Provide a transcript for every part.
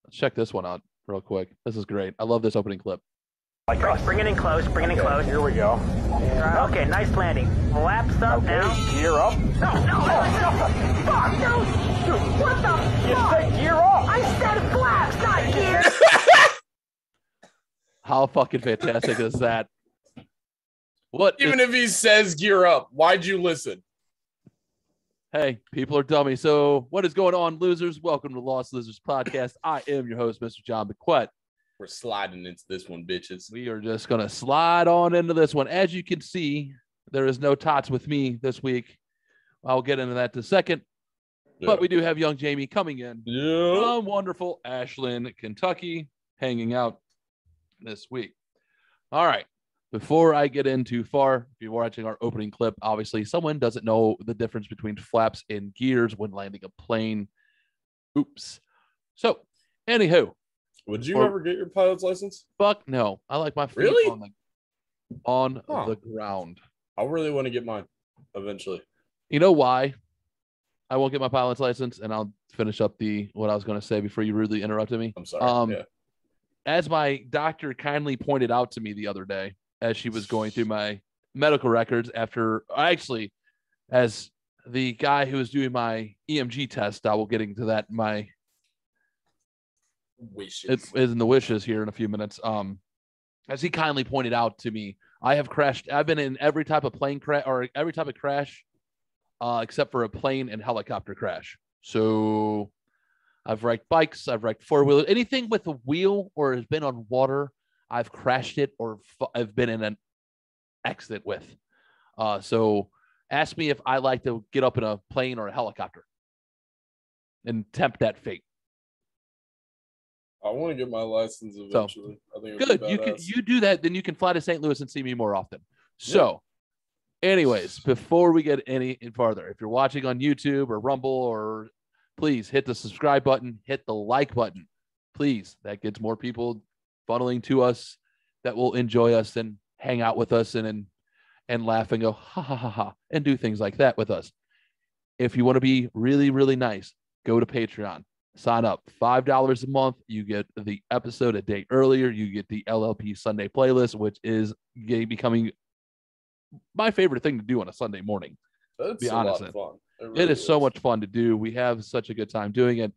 Let's check this one out real quick. This is great. I love this opening clip. Like bring it in close, Here we go. Okay, nice landing. Laps up now. Gear up. No. Fuck, dude. What the You fuck? said gear up. I said flaps, not gear. How fucking fantastic is that? Even if he says gear up, why'd you listen? Hey, people are dummy. So what is going on, losers? Welcome to the Lost Losers Podcast. I am your host, Mr. John McQuett. We're sliding into this one, bitches. We are just going to slide on into this one. As you can see, there is no tots with me this week. I'll get into that in a second. Yeah. But we do have young Jamie coming in from wonderful Ashland, Kentucky, hanging out this week. All right. Before I get in too far, if you're watching our opening clip, obviously someone doesn't know the difference between flaps and gears when landing a plane. Oops. So, anywho. Would you ever get your pilot's license? Fuck no. I like my feet on the ground. I really want to get mine eventually. You know why I won't get my pilot's license? And I'll finish up what I was going to say before you rudely interrupted me. I'm sorry. Yeah. As my doctor kindly pointed out to me the other day, as she was going through my medical records as the guy who was doing my EMG test, I will get into that. My wishes. It is in the wishes here in a few minutes. As he kindly pointed out to me, I have crashed. I've been in every type of plane crash or every type of crash, except for a plane and helicopter crash. So I've wrecked bikes. I've wrecked four-wheelers. Anything with a wheel or has been on water, I've crashed it or I've been in an accident with. So ask me if I like to get up in a plane or a helicopter and tempt that fate. I want to get my license eventually. So, I think good. You do that, then you can fly to St. Louis and see me more often. So, anyways, before we get any farther, if you're watching on YouTube or Rumble, or please hit the subscribe button, hit the like button, please. That gets more people funneling to us that will enjoy us and hang out with us and laugh and go ha ha ha ha and do things like that with us. If you want to be really, really nice, go to Patreon. Sign up. $5 a month. You get the episode a day earlier. You get the LLP Sunday playlist, which is becoming my favorite thing to do on a Sunday morning. That's be honest. A lot of fun. It is so much fun to do. We have such a good time doing it.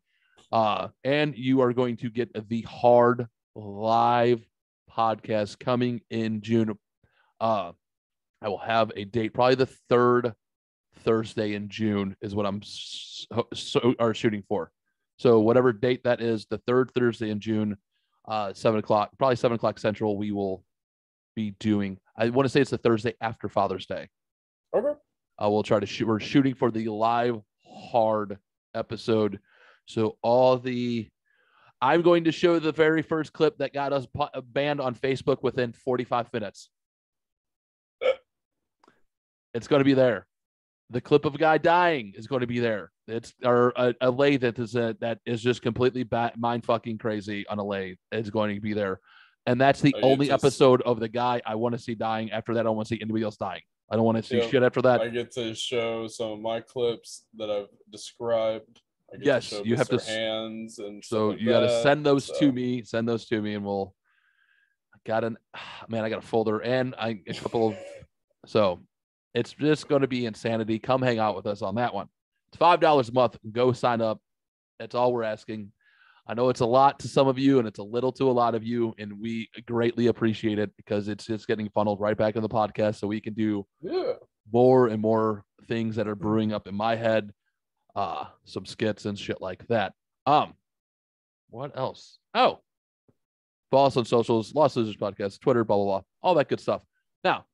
And you are going to get the hard live podcast coming in June. I will have a date, probably the third Thursday in June is what I'm shooting for. So whatever date that is, the third Thursday in June, 7 o'clock, probably 7 o'clock Central, we will be doing. I want to say it's the Thursday after Father's Day. Okay. I will try to shoot. We're shooting for the live hard episode. So I'm going to show the very first clip that got us banned on Facebook within 45 minutes. It's going to be there. The clip of a guy dying is going to be there. It's a lathe that is just completely mind fucking crazy on a lathe. It's going to be there. And that's the only episode of the guy I want to see dying. After that, I don't want to see anybody else dying. I don't want to see shit after that. I get to show some of my clips that I've descrigot. Yes, you have to hands and so you got to send those to me. Send those to me, and I got a folder and a couple of. So it's just going to be insanity. Come hang out with us on that one. It's $5 a month. Go sign up. That's all we're asking. I know it's a lot to some of you, and it's a little to a lot of you, and we greatly appreciate it because it's just getting funneled right back in the podcast, so we can do more and more things that are brewing up in my head. Some skits and shit like that. What else? Oh, follow us on socials, Lost Losers Podcast, Twitter, blah, blah, blah, all that good stuff. Now,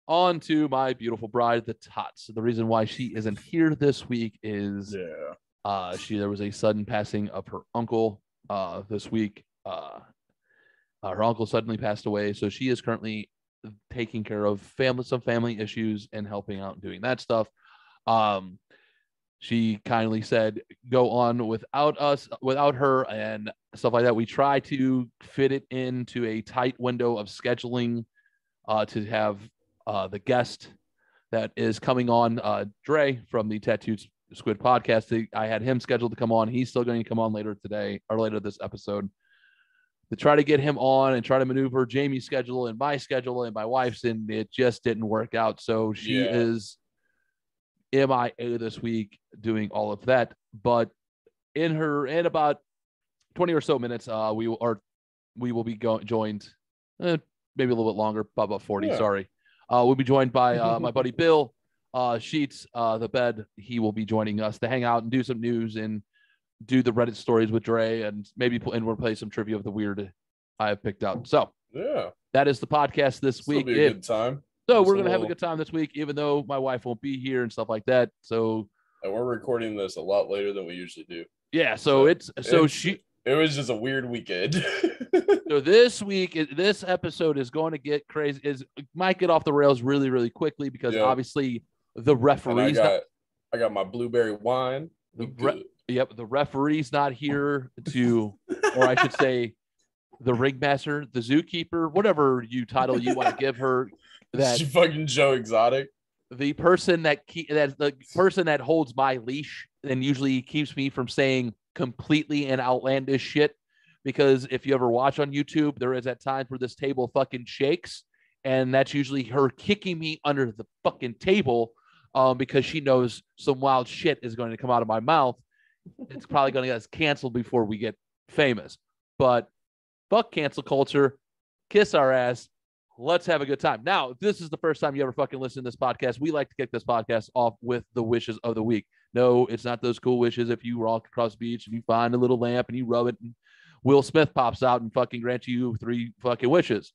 on to my beautiful bride, the Tots. The reason why she isn't here this week is there was a sudden passing of her uncle this week. Her uncle suddenly passed away, so she is currently taking care of some family issues and helping out and doing that stuff. She kindly said, go on without her and stuff like that. We try to fit it into a tight window of scheduling to have the guest that is coming on, Dre from the Ta2Squid Podcast. I had him scheduled to come on. He's still going to come on later today or later this episode to try to get him on and try to maneuver Jamie's schedule and my schedule and my wife's, and it just didn't work out. So she is MIA this week doing all of that. But in about 20 or so minutes, we will be joined maybe a little bit longer, about 40. Yeah. Sorry. We'll be joined by my buddy Bill Sheets, the bed. He will be joining us to hang out and do some news and do the Reddit stories with Dre, and maybe we'll play some trivia of the weird I have picked out. So that is the podcast this week. It'll be a good time. So we're gonna have a good time this week, even though my wife won't be here and stuff like that. So and we're recording this a lot later than we usually do. Yeah. So it was just a weird weekend. So this week, this episode is going to get crazy. Might get off the rails really, really quickly because obviously the referees. I got my blueberry wine. The referee's not here to, or I should say, the ringmaster, the zookeeper, whatever title you want to give her. That she fucking Joe Exotic. The person that holds my leash and usually keeps me from saying completely and outlandish shit. Because if you ever watch on YouTube, there is at times where this table fucking shakes, and that's usually her kicking me under the fucking table because she knows some wild shit is going to come out of my mouth. It's probably going to get us canceled before we get famous. But fuck cancel culture, kiss our ass. Let's have a good time. Now, if this is the first time you ever fucking listen to this podcast, we like to kick this podcast off with the wishes of the week. No, it's not those cool wishes if you walk across the beach and you find a little lamp and you rub it and Will Smith pops out and fucking grants you 3 fucking wishes.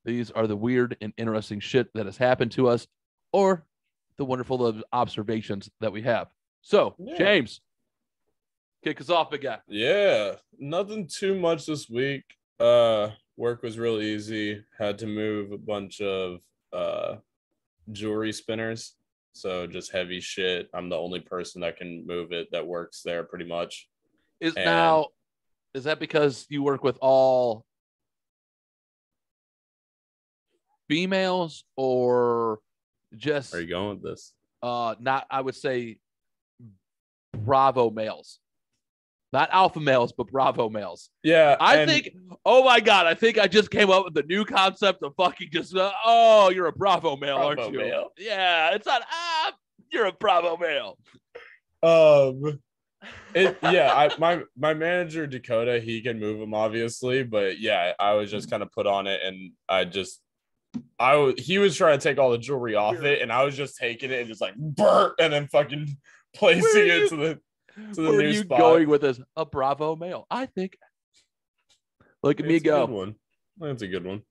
These are the weird and interesting shit that has happened to us or the wonderful observations that we have. So, James, kick us off, big guy. Yeah, nothing too much this week. Work was real easy. Had to move a bunch of jewelry spinners. So just heavy shit. I'm the only person that can move it that works there pretty much. Is that because you work with all females or just are you going with this? Not, I would say Bravo males. Not alpha males, but Bravo males. Yeah. I think, oh my God, I think I just came up with the new concept of fucking just, you're a Bravo male, aren't you? Male. Yeah, it's not, you're a Bravo male. My manager, Dakota, he can move them, obviously. But yeah, I was just kind of put on it, and he was trying to take all the jewelry off it, and I was just taking it and just like, burr, and then fucking placing it to the Where new are you spot. Going with this? A Bravo male. I think. Look at me go. Good one. That's a good one.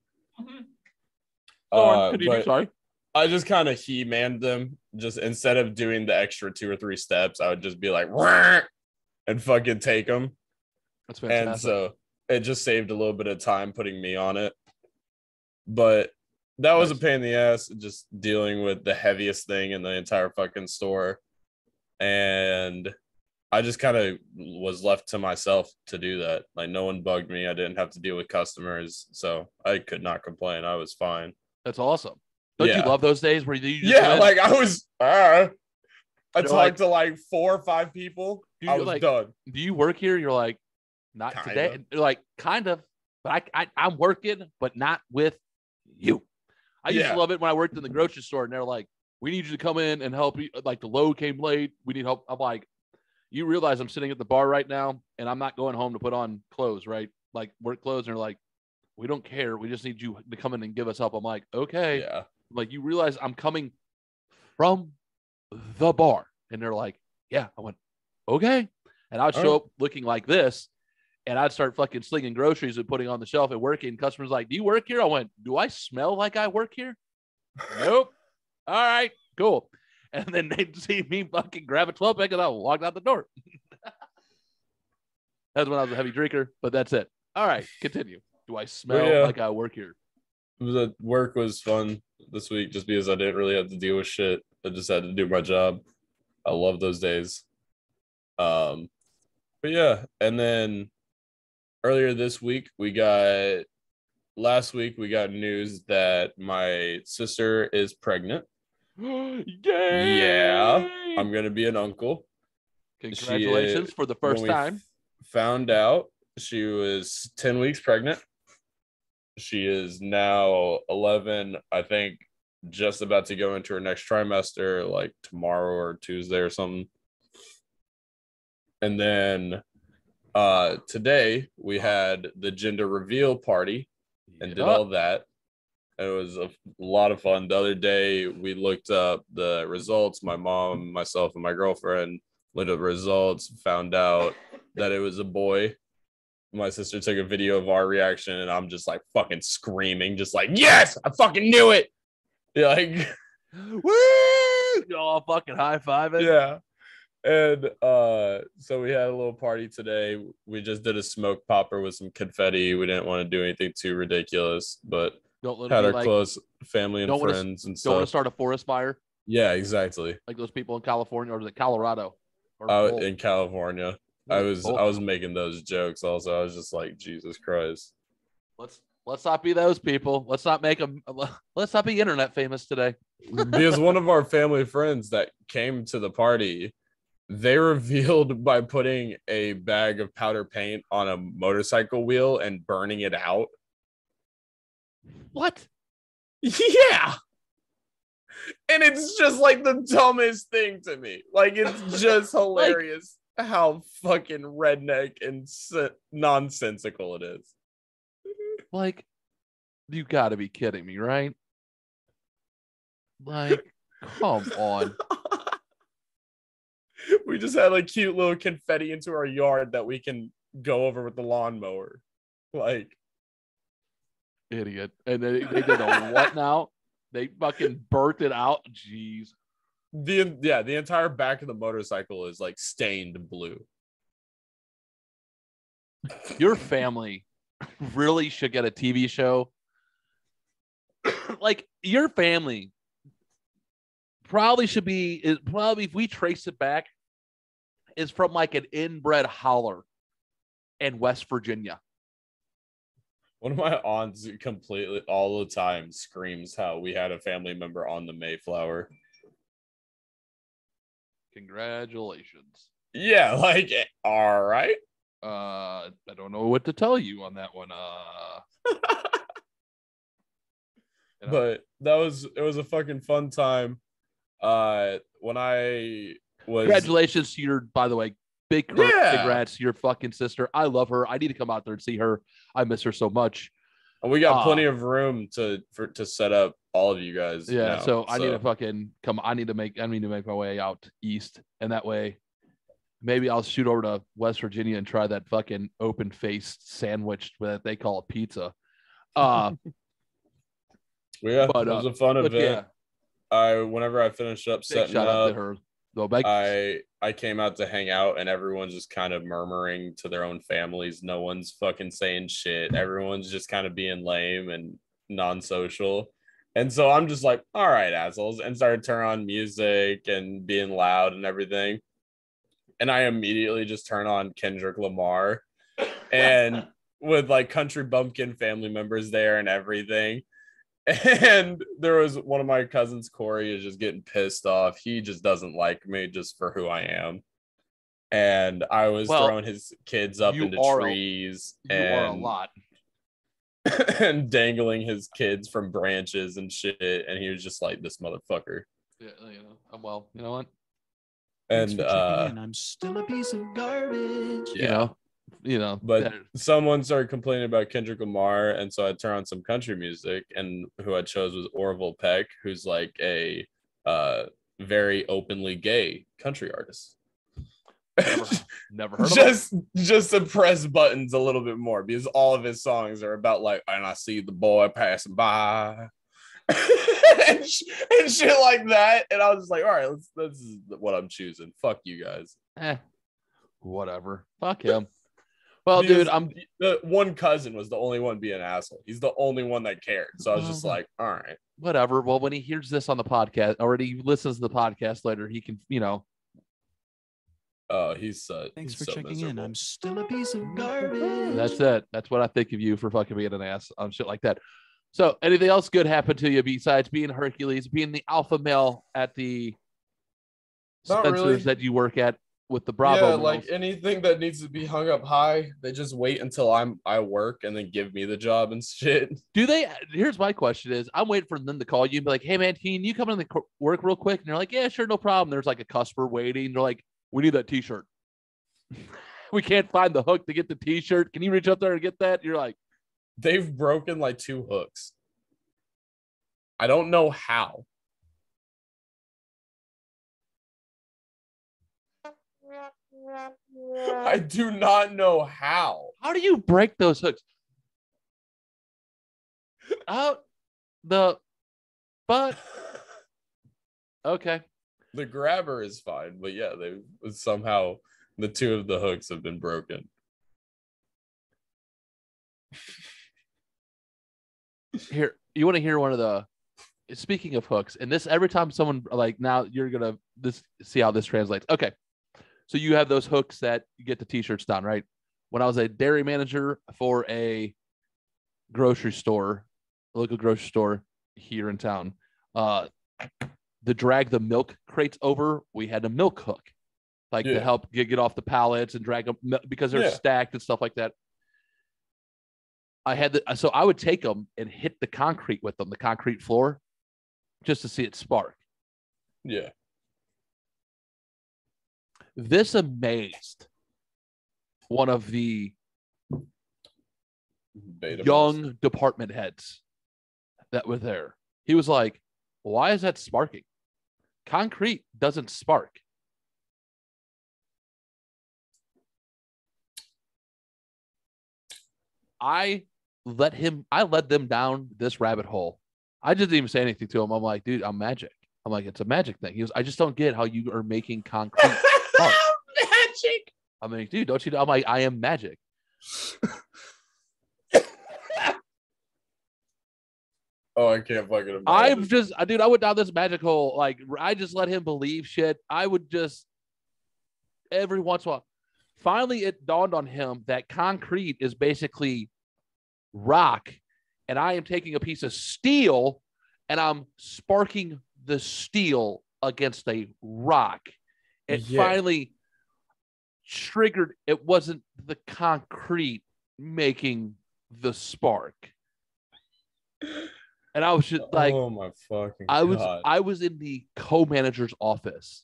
Sorry. I just kind of he-manned them. Just instead of doing the extra 2 or 3 steps, I would just be like, wah! And fucking take them. That's fantastic. And so it just saved a little bit of time putting me on it. But that was a pain in the ass, just dealing with the heaviest thing in the entire fucking store. And I just kind of was left to myself to do that. Like, no one bugged me. I didn't have to deal with customers. So I could not complain. I was fine. That's awesome. Don't you love those days where you just I talked to like 4 or 5 people. I was done. Do you work here? You're like, not kind today. Of. You're like, kind of, but I'm working, but not with you. I used to love it when I worked in the grocery store, and they're like, we need you to come in and help you. Like, the load came late. We need help. I'm like, you realize I'm sitting at the bar right now, and I'm not going home to put on clothes, right? Like, work clothes. And they're like, we don't care. We just need you to come in and give us help. I'm like, okay. Yeah. Like, you realize I'm coming from the bar. And they're like, yeah. I went, okay. And I'd show up looking like this, and I'd start fucking slinging groceries and putting on the shelf and working. Customers like, do you work here? I went, do I smell like I work here? Nope. All right, cool. And then they'd see me fucking grab a 12-pack and I walked out the door. That's when I was a heavy drinker, but that's it. All right, continue. Do I smell like I work here? The work was fun this week just because I didn't really have to deal with shit. I just had to do my job. I love those days. But yeah, and then earlier this week, last week we got news that my sister is pregnant. Yeah, I'm gonna be an uncle. Congratulations for the first time. Found out she was 10 weeks pregnant. She is now 11, I think, just about to go into her next trimester, like tomorrow or Tuesday or something. And then today we had the gender reveal party and did all that. It was a lot of fun. The other day we looked up the results. My mom, myself, and my girlfriend looked up results, found out that it was a boy. My sister took a video of our reaction, and I'm just like fucking screaming, just like, yes, I fucking knew it. Yeah, like, woo! Y'all fucking high fiving. Yeah. And so we had a little party today. We just did a smoke popper with some confetti. We didn't want to do anything too ridiculous, but had our close family and friends and stuff. Don't want to start a forest fire? Yeah, exactly. Like those people in California, or is it Colorado? In California. I was making those jokes also. I was just like, Jesus Christ. Let's not be those people. Let's not be internet famous today. Because one of our family friends that came to the party, they revealed by putting a bag of powder paint on a motorcycle wheel and burning it out. What? Yeah. And it's just like the dumbest thing to me. Like, it's just hilarious how fucking redneck and nonsensical it is. Like, you gotta be kidding me, right? Like, come on. We just had like cute little confetti into our yard that we can go over with the lawnmower. Like, idiot. And they did a what now? They fucking burnt it out. Jeez. The entire back of the motorcycle is like stained blue. Your family really should get a TV show. Like, your family probably should be, if we trace it back, is from like an inbred howler in West Virginia. One of my aunts completely all the time screams how we had a family member on the Mayflower. Congratulations. Yeah, like, all right. I don't know what to tell you on that one. But it was a fucking fun time. When I was congratulations to your, by the way, big congrats to your fucking sister. I love her. I need to come out there and see her. I miss her so much. And we got plenty of room to set up all of you guys. Yeah, now, so I need to fucking come. I need to make my way out east, and that way, maybe I'll shoot over to West Virginia and try that fucking open-faced sandwich that they call a pizza. Yeah, but, it was a fun event. Yeah. Whenever I finished up setting up, I came out to hang out, and everyone's just kind of murmuring to their own families. No one's fucking saying shit. Everyone's just kind of being lame and non-social. And so I'm just like, all right, assholes, and started turning on music and being loud and everything. And I immediately just turn on Kendrick Lamar, and with like Country Bumpkin family members there and everything. And there was one of my cousins, Corey, is just getting pissed off. He just doesn't like me just for who I am. And I was throwing his kids up into trees. You are a lot. And dangling his kids from branches and shit. And he was just like, this motherfucker. Yeah, well, you know what? And I'm still a piece of garbage. Yeah. But someone started complaining about Kendrick Lamar, and so I turned on some country music, and who I chose was Orville Peck, who's like a very openly gay country artist. Never heard of just to press buttons a little bit more, because all of his songs are about like, and I see the boy passing by. and shit like that. And I was just like, all right, this is what I'm choosing. Fuck you guys. Whatever. Fuck him. Well, because dude, the one cousin was the only one being an asshole. He's the only one that cared. So I was just like, all right. Whatever. Well, when he hears this on the podcast, or he listens to the podcast later, he can, Oh, thanks for so checking miserable. in. I'm still a piece of garbage. That's it. That's what I think of you for fucking being an ass on shit like that. So, anything else good happened to you besides being Hercules, being the alpha male at the Not Spencer's really. that you work at with the Bravo Yeah, girls? like anything that needs to be hung up high, they just wait until I work and then give me the job and shit. Do they? Here's my question: Is I'm waiting for them to call you and be like, "Hey, man, can you come in the work real quick?" And they're like, "Yeah, sure, no problem." There's like a customer waiting. They're like, "We need that T-shirt. We can't find the hook to get the T-shirt. Can you reach up there and get that?" You're like, They've broken like 2 hooks. I don't know how. I do not know how. "How do you break those hooks?" Out the butt. Okay. The grabber is fine, but yeah, they somehow the 2 of the hooks have been broken. Here, you want to hear one of the, speaking of hooks, and this every time someone like, now you're gonna see how this translates. Okay, so you have those hooks that you get the T-shirts done, right? When I was a dairy manager for a grocery store, local grocery store here in town, to drag the milk crates over, we had a milk hook, like to help get off the pallets and drag them because they're stacked and stuff like that. So I would take them and hit the concrete with them, the concrete floor, just to see it spark. Yeah. This amazed one of the young department heads that were there. He was like, "Why is that sparking? Concrete doesn't spark." I led them down this rabbit hole. I didn't even say anything to him. I'm like, "Dude, I'm magic." I'm like, "It's a magic thing." He goes, "I just don't get how you are making concrete spark." Magic. I'm like, "Dude, don't you know?" I'm like, "I am magic." Oh, I can't fucking imagine. I went down this magic hole. Like, I just let him believe shit. I would just, every once in a while, finally it dawned on him that concrete is basically rock, and I am taking a piece of steel and I'm sparking the steel against a rock. It finally triggered. It wasn't the concrete making the spark. And I was just like, "Oh my fucking God!" I was in the co-manager's office,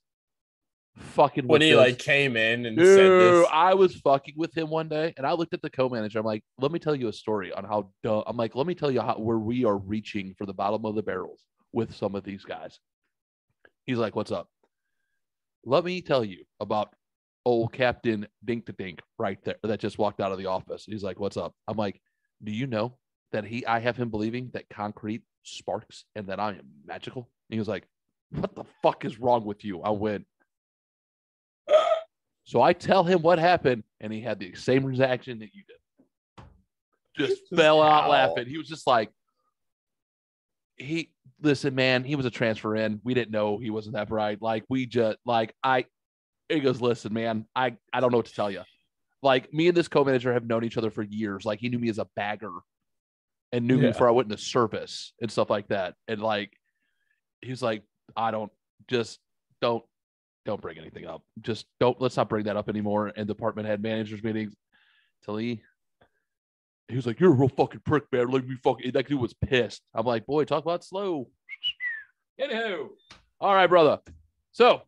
fucking when with he this. like came in and said this. I was fucking with him one day, and I looked at the co-manager. I'm like, "Let me tell you a story on how dumb." I'm like, "Let me tell you where we are reaching for the bottom of the barrels with some of these guys." He's like, "What's up?" "Let me tell you about old Captain Dink to Dink right there that just walked out of the office." He's like, "What's up?" I'm like, "Do you know that I have him believing that concrete sparks and that I am magical?" And he was like, "What the fuck is wrong with you?" I went. So I tell him what happened, and he had the same reaction that you did. Just fell out laughing. He was just like, listen, man, he was a transfer in. We didn't know he wasn't that bright. Like, he goes, "Listen, man, I don't know what to tell you. Like, me and this co-manager have known each other for years. Like, he knew me as a bagger and knew me before I went into service and stuff like that." And like, he was like, don't bring anything up. Just let's not bring that up anymore. And department head managers meetings till he was like, "You're a real fucking prick, man. Like, that dude was pissed." I'm like, "Boy, talk about slow." Anywho. All right, brother. So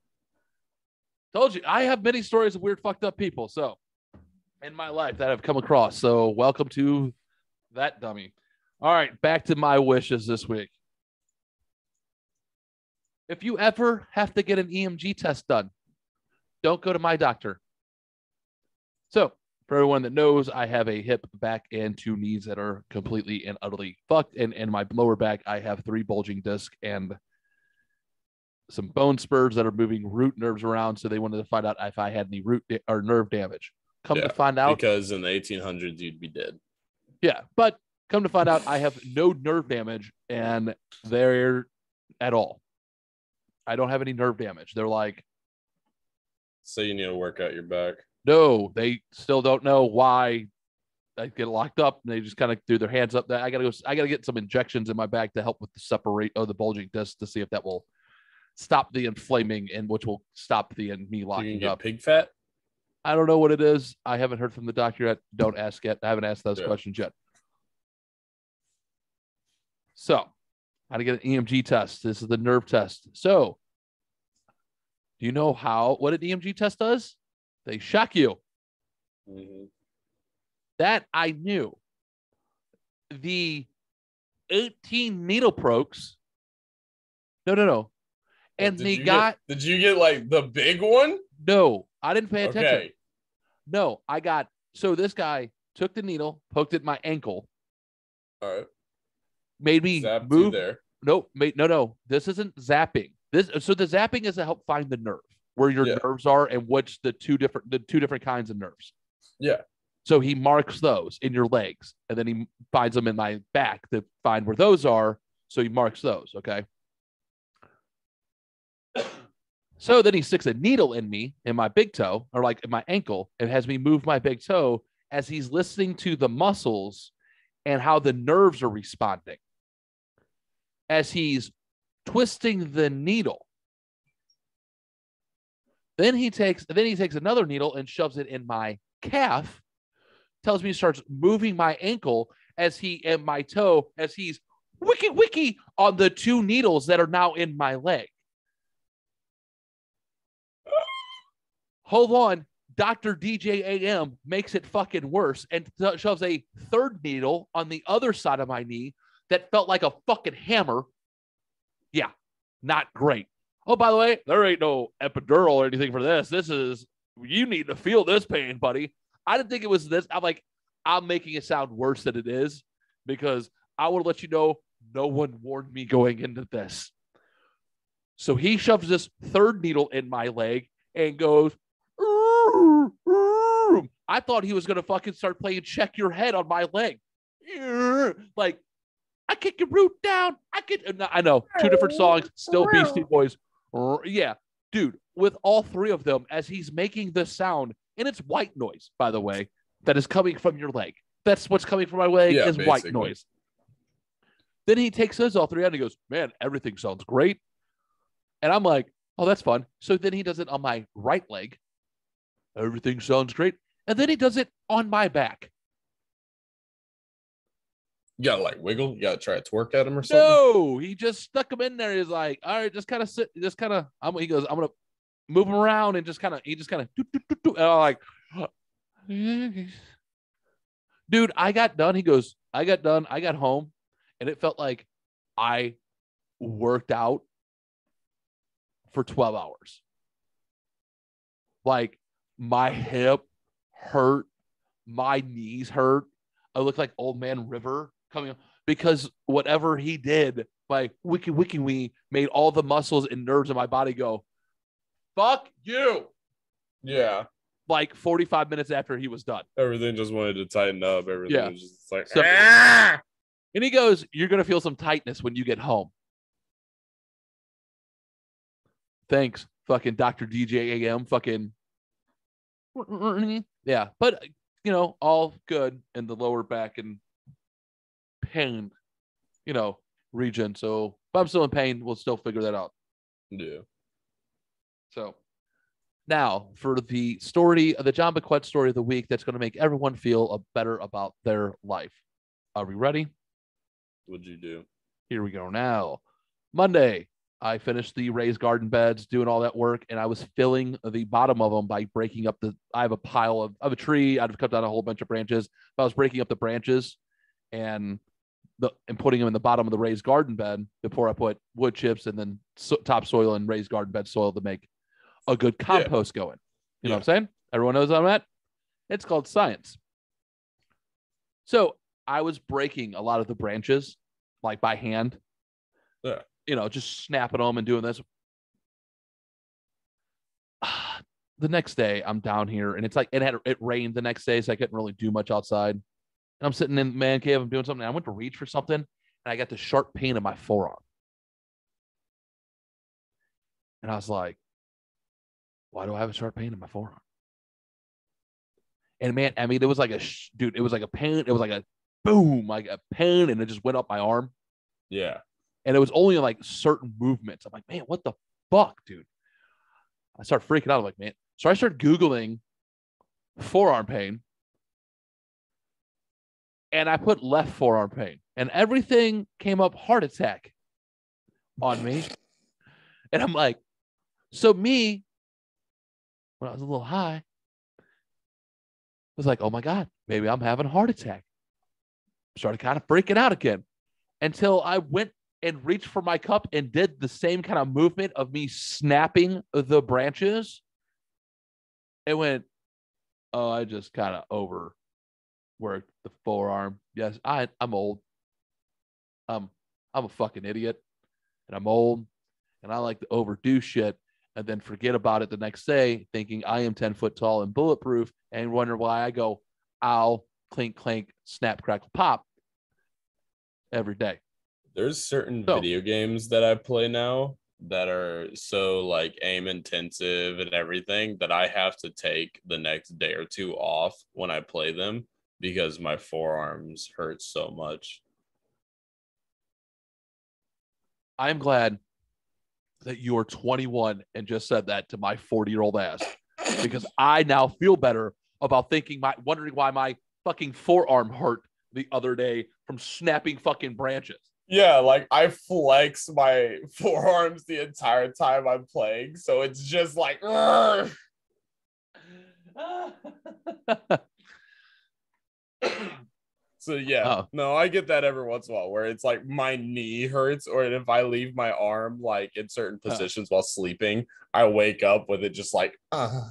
told you I have many stories of weird fucked up people. So in my life that I've come across. So welcome to that dummy. All right, back to my wishes this week. If you ever have to get an EMG test done, don't go to my doctor. So, for everyone that knows, I have a hip, back, and 2 knees that are completely and utterly fucked. And in my lower back, I have 3 bulging discs and some bone spurs that are moving root nerves around. So they wanted to find out if I had any root or nerve damage. Come to find out, because in the 1800s you'd be dead. Yeah, but come to find out, I have no nerve damage, and they're at all. I don't have any nerve damage. They're like, so you need to work out your back. No, they still don't know why I get locked up, and they just kind of threw their hands up. I gotta get some injections in my bag to help with the bulging disc to see if that will stop the inflaming, and which will stop me You locking can get up. pig fat. I don't know what it is. I haven't heard from the doctor yet. Don't ask yet. I haven't asked those questions yet. So, how to get an EMG test? This is the nerve test. So, do you know what an EMG test does? They shock you. Mm-hmm. That I knew. The 18 needle pokes. No. And did you get like the big one? No, I didn't pay attention. Okay. No, so this guy took the needle, poked it in my ankle. All right. Made me Zapped move. you there. No. This isn't zapping. So the zapping is to help find the nerve, where your nerves are, and which the two different kinds of nerves. Yeah. So he marks those in your legs, and then he finds them in my back to find where those are. So he marks those. Okay. So then he sticks a needle in me, in my big toe, or like in my ankle, and has me move my big toe as he's listening to the muscles and how the nerves are responding. As he's twisting the needle. Then he takes another needle and shoves it in my calf, tells me he starts moving my ankle and my toe as he's wiki on the two needles that are now in my leg. Hold on. Dr. DJ AM makes it fucking worse and shoves a third needle on the other side of my knee that felt like a fucking hammer. Yeah, not great. Oh, by the way, there ain't no epidural or anything for this. You need to feel this pain, buddy. I didn't think it was this. I'm making it sound worse than it is because I want to let you know no one warned me going into this. So he shoves this third needle in my leg and goes, I thought he was going to fucking start playing Check Your Head on my leg. Like, I kick your root down. I know, two different songs, still Beastie Boys. Yeah, dude, with all three of them, as he's making the sound, and it's white noise, by the way, that is coming from your leg. That's what's coming from my leg is basically white noise. Then he takes those all three out and he goes, man, everything sounds great. And I'm like, oh, that's fun. So then he does it on my right leg. Everything sounds great. And then he does it on my back. You gotta like wiggle. You gotta try to twerk at him or something. No, he just stuck him in there. He's like, all right, just kind of sit, he goes, I'm gonna move him around and just kind of and I'm like, dude, I got done. He goes, I got done. I got home, and it felt like I worked out for 12 hours. Like, my hip hurt, my knees hurt. I look like Old Man River coming up because whatever he did, like wiki made all the muscles and nerves in my body go, fuck you. Yeah. Like 45 minutes after he was done. Everything just wanted to tighten up. Everything was just like, And he goes, you're going to feel some tightness when you get home. Thanks, fucking Dr. DJ AM, fucking. Yeah, but, all good in the lower back and pain, region. So if I'm still in pain, we'll still figure that out. Yeah. So now for the story, the John Bequette story of the week that's going to make everyone feel better about their life. Are we ready? What'd you do? Here we go now. Monday, I finished the raised garden beds, doing all that work, and I was filling the bottom of them by breaking up I have a pile of a tree. I've cut down a whole bunch of branches, but I was breaking up the branches and putting them in the bottom of the raised garden bed before I put wood chips and then topsoil and raised garden bed soil to make a good compost going. You know what I'm saying? Everyone knows what I'm at? It's called science. So I was breaking a lot of the branches, like by hand. Yeah. Just snapping them and doing this. The next day, I'm down here, and it's like it rained the next day, so I couldn't really do much outside. And I'm sitting in the man cave, I'm doing something. I went to reach for something, and I got this sharp pain in my forearm. And I was like, why do I have a sharp pain in my forearm? And man, I mean, it was like dude, it was like a pain. It was like a boom, like a pain, and it just went up my arm. Yeah. And it was only like certain movements. I'm like, man, what the fuck, dude? I started freaking out. I'm like, man. So I started Googling forearm pain. And I put left forearm pain. And everything came up heart attack on me. And I'm like, so me, when I was a little high, was like, oh my God, maybe I'm having a heart attack. Started kind of freaking out again until I went and reached for my cup and did the same kind of movement of me snapping the branches. It went, oh, I just kind of overworked the forearm. Yes, I'm old. I'm a fucking idiot, and I'm old, and I like to overdo shit and then forget about it the next day, thinking I am 10 foot tall and bulletproof, and wonder why I go, ow, clink, clank, snap, crackle, pop every day. There's certain video games that I play now that are so like aim intensive and everything that I have to take the next day or two off when I play them because my forearms hurt so much. I'm glad that you are 21 and just said that to my 40-year-old ass, because I now feel better about wondering why my fucking forearm hurt the other day from snapping fucking branches. Yeah, like I flex my forearms the entire time I'm playing, so it's just like So yeah, no, I get that every once in a while where it's like my knee hurts, or if I leave my arm like in certain positions while sleeping, I wake up with it just like ow,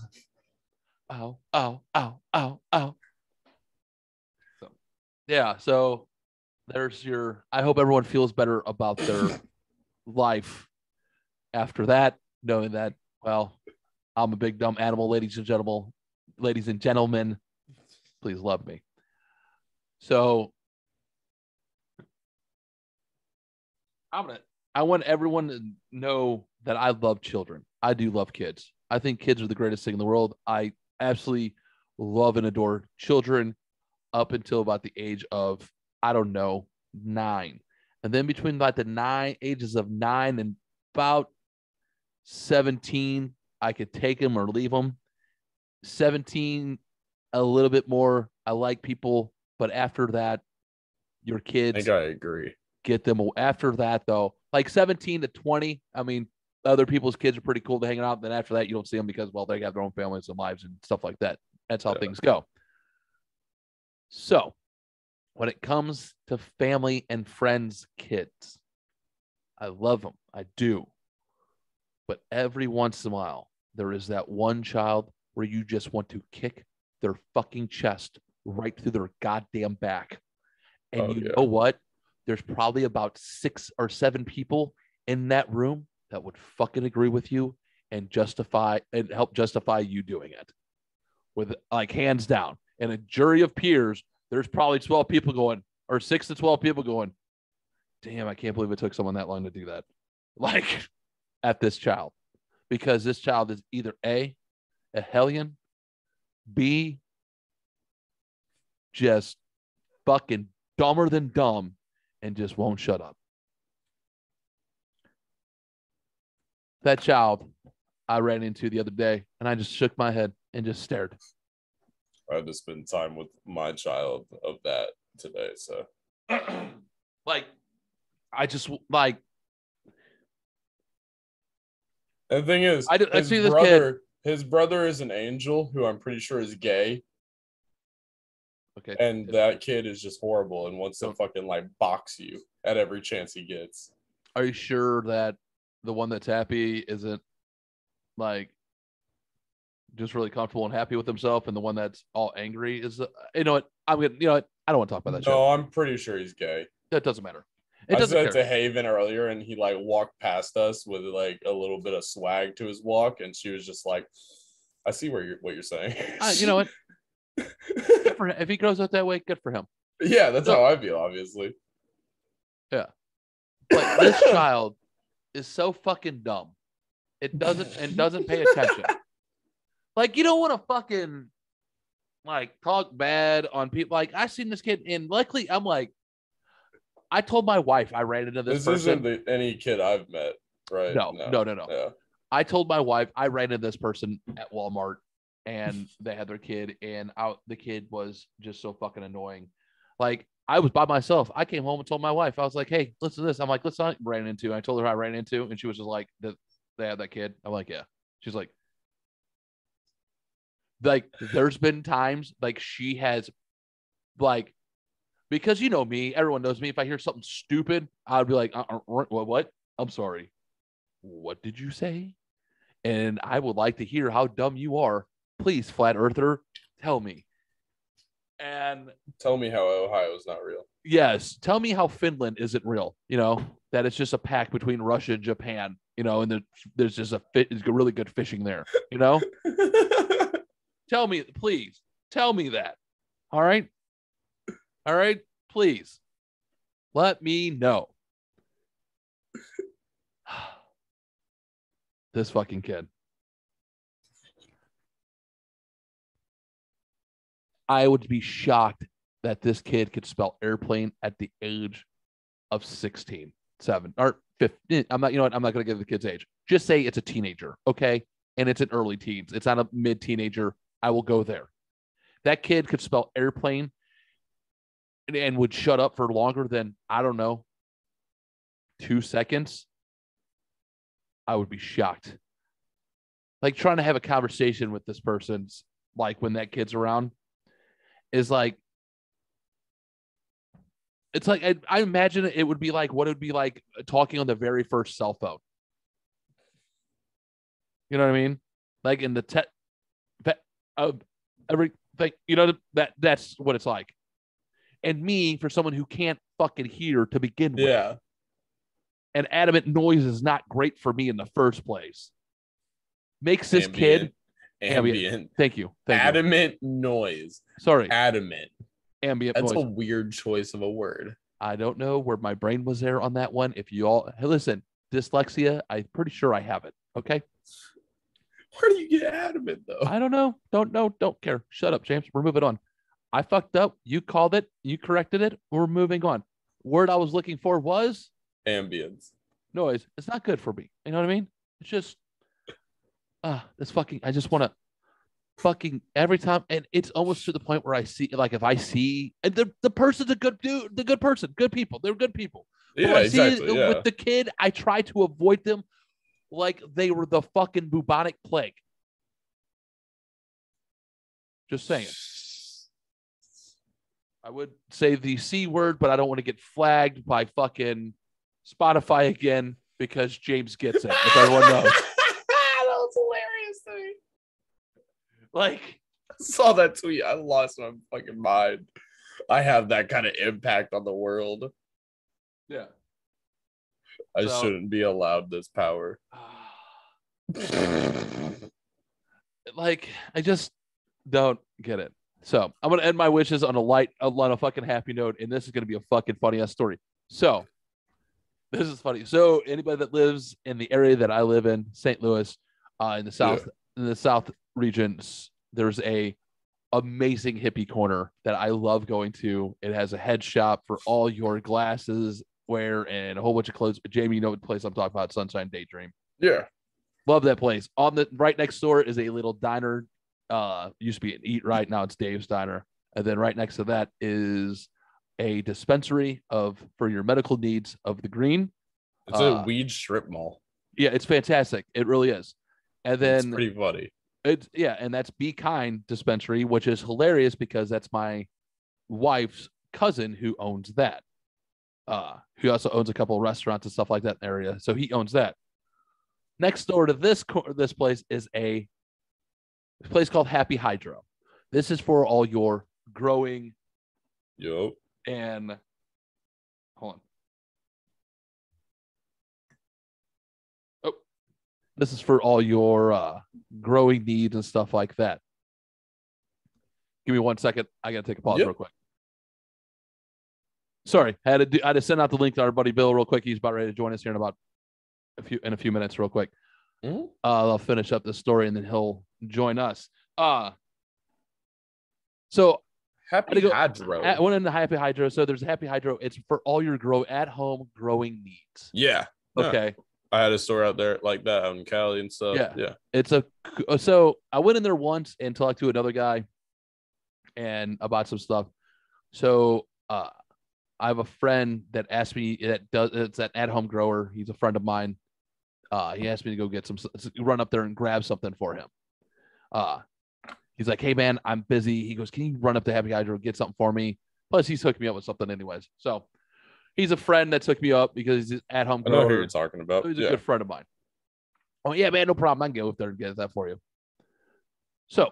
ow, ow, ow, ow. So yeah, so there's I hope everyone feels better about their life after that, knowing that, well, I'm a big dumb animal, ladies and gentlemen, please love me. So I want everyone to know that I love children. I do love kids. I think kids are the greatest thing in the world. I absolutely love and adore children up until about the age of, I don't know, 9. And then between about the ages of 9 and about 17, I could take them or leave them. 17, a little bit more. I like people. But after that, your kids. I think I agree. Get them. After that, though, like 17 to 20, I mean, other people's kids are pretty cool to hang out. Then after that, you don't see them because, well, they have their own families and lives and stuff like that. That's how things go. So when it comes to family and friends' kids, I love them. I do. But every once in a while, there is that one child where you just want to kick their fucking chest right through their goddamn back. And know what? There's probably about 6 or 7 people in that room that would fucking agree with you and help justify you doing it. With like hands down. In a jury of peers, there's probably 12 people going, or 6 to 12 people going, damn, I can't believe it took someone that long to do that. Like at this child. Because this child is either A, a hellion, B, just fucking dumber than dumb and just won't shut up. That child I ran into the other day, and I just shook my head and just stared. I had to spend time with my child of that today, so like I just like. And the thing is, I see this kid. His brother is an angel who I'm pretty sure is gay. Okay. And that kid is just horrible and wants to fucking like box you at every chance he gets. Are you sure that the one that's happy isn't like just really comfortable and happy with himself, and the one that's all angry is, I don't want to talk about that shit. No, I'm pretty sure he's gay. That doesn't matter. I said to Haven earlier, and he like walked past us with like a little bit of swag to his walk, and she was just like, "I see what you're saying." You know what? If he grows up that way, good for him. Yeah, that's how I feel, obviously. Yeah. But this child is so fucking dumb. It doesn't pay attention. Like, you don't want to fucking like talk bad on people. Like I seen this kid, and luckily I'm like, I told my wife I ran into this person. Isn't any kid I've met, right? No. Yeah. I told my wife I ran into this person at Walmart, and they had their kid, and the kid was just so fucking annoying. Like I was by myself. I came home and told my wife, I was like, hey, listen to this. I'm like, listen, I ran into. And I told her I ran into, and she was just like, they had that kid. I'm like, yeah. She's like, there's been times like she has, like, because you know me, everyone knows me. If I hear something stupid, I'd be like, what? I'm sorry. What did you say? And I would like to hear how dumb you are. Please, flat earther, tell me. And tell me how Ohio is not real. Yes. Tell me how Finland isn't real. You know, that it's just a pact between Russia and Japan, you know, and there's just it's really good fishing there, you know? Tell me, please. Tell me that. All right. All right. Please. Let me know. This fucking kid. I would be shocked that this kid could spell airplane at the age of 16, 7, or 15. I'm not going to give the kid's age. Just say it's a teenager, okay? And it's an early teens. It's not a mid-teenager. I will go there. That kid could spell airplane and would shut up for longer than, I don't know, 2 seconds. I would be shocked. Like trying to have a conversation with this person's, like when that kid's around, is like, it's like, I imagine it would be like what it would be like talking on the very first cell phone. You know what I mean? Like in the everything, you know, that's what it's like. And me, for someone who can't fucking hear to begin with. Yeah. And adamant noise is not great for me in the first place. Makes this kid ambient. Thank you. Adamant noise. Sorry. Adamant. Ambient That's noise. a weird choice of a word. I don't know where my brain was there on that one. If you all listen, dyslexia, I'm pretty sure I have it. Okay. Where do you get adamant though? I don't know. Don't care. Shut up, James. We're moving on. I fucked up. You called it. You corrected it. We're moving on. Word I was looking for was ambience. Noise. It's not good for me. You know what I mean? It's just this fucking, I just want to fucking every time, and it's almost to the point where I see, like, if I see, and the person's a good dude, the good person, good people, they're good people. Yeah, exactly. With the kid, I try to avoid them like they were the fucking bubonic plague. Just saying. I would say the C word, but I don't want to get flagged by fucking Spotify again because James gets it, if everyone knows. That was hilarious to me. Like, I saw that tweet. I lost my fucking mind. I have that kind of impact on the world. Yeah. I shouldn't be allowed this power. Like, I just don't get it. So I'm going to end my wishes on a fucking happy note. And this is going to be a fucking funny ass story. So this is funny. So anybody that lives in the area that I live in, St. Louis, in the South regions, there's a amazing hippie corner that I love going to. It has a head shop for all your glasses, wear, and a whole bunch of clothes. Jamie, you know what place I'm talking about? Sunshine Daydream. Yeah. Love that place. On the right next door is a little diner. Used to be an Eat Right, now it's Dave's Diner. And then right next to that is a dispensary for your medical needs of the Green. It's a weed strip mall. Yeah, it's fantastic. It really is. And then it's pretty funny. And that's Be Kind Dispensary, which is hilarious because that's my wife's cousin who owns that. He also owns a couple of restaurants and stuff like that in the area. So he owns that. Next door to this place is a place called Happy Hydro. This is for all your growing. Yep. And hold on. Oh, this is for all your growing needs and stuff like that. Give me 1 second. I got to take a pause real quick. Sorry, I had to send out the link to our buddy Bill real quick. He's about ready to join us here in a few minutes, real quick. Mm-hmm. I'll finish up this story and then he'll join us. So Happy Hydro. I went into Happy Hydro. So there's a Happy Hydro. It's for all your at-home growing needs. Yeah. Okay. I had a store out there like that out in Cali and stuff. Yeah. So I went in there once and talked to another guy and about some stuff. So I have a friend that asked me it's an at-home grower. He's a friend of mine. He asked me to go get run up there and grab something for him. He's like, hey man, I'm busy. He goes, can you run up to Happy Hydro and get something for me? Plus he's hooked me up with something anyways. So he's a friend that took me up because he's at-home grower. I know who you're talking about. So he's a good friend of mine. Oh yeah, man, no problem. I can go up there and get that for you. So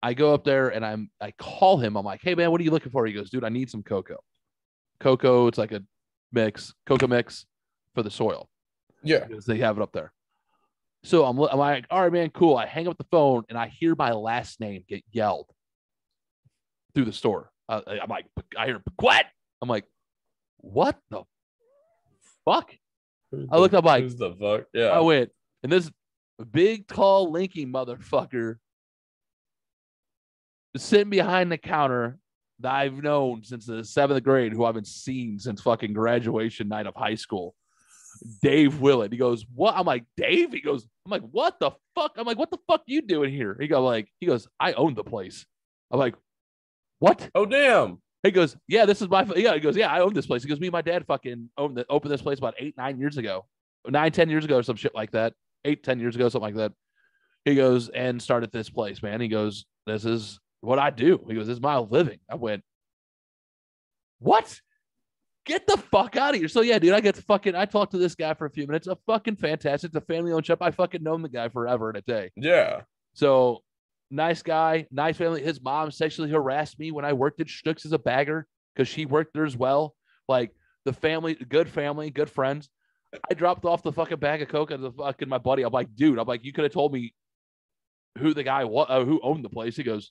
I go up there and I call him. I'm like, hey man, what are you looking for? He goes, dude, I need some cocoa. Cocoa, it's like a cocoa mix for the soil. Yeah. Because they have it up there. So I'm like, all right, man, cool. I hang up the phone and I hear my last name get yelled through the store. I'm like, I hear what? I'm like, what the fuck? I looked up like, who's the fuck? Yeah. I went, and this big, tall, lanky motherfucker is sitting behind the counter that I've known since the 7th grade, who I've been seeing since fucking graduation night of high school. Dave Willett. He goes, what? I'm like, Dave? He goes, I'm like, what the fuck? I'm like, what the fuck you doing here? He goes, I own the place. I'm like, what? Oh, damn. He goes, yeah, this is my, he goes, yeah, I own this place. He goes, me and my dad fucking opened this place about 10 years ago, or some shit like that. 10 years ago, something like that. He goes, and started this place, man. He goes, this is what I do. He goes, this is my living. I went, what? Get the fuck out of here. So yeah, dude, I talked to this guy for a few minutes. A fucking fantastic. It's a family-owned shop. I fucking known the guy forever and a day. Yeah. So nice guy, nice family. His mom sexually harassed me when I worked at Stuck's as a bagger because she worked there as well. Like the family, good friends. I dropped off the fucking bag of coke to fucking my buddy. I'm like, dude, you could have told me who the guy was, who owned the place. He goes,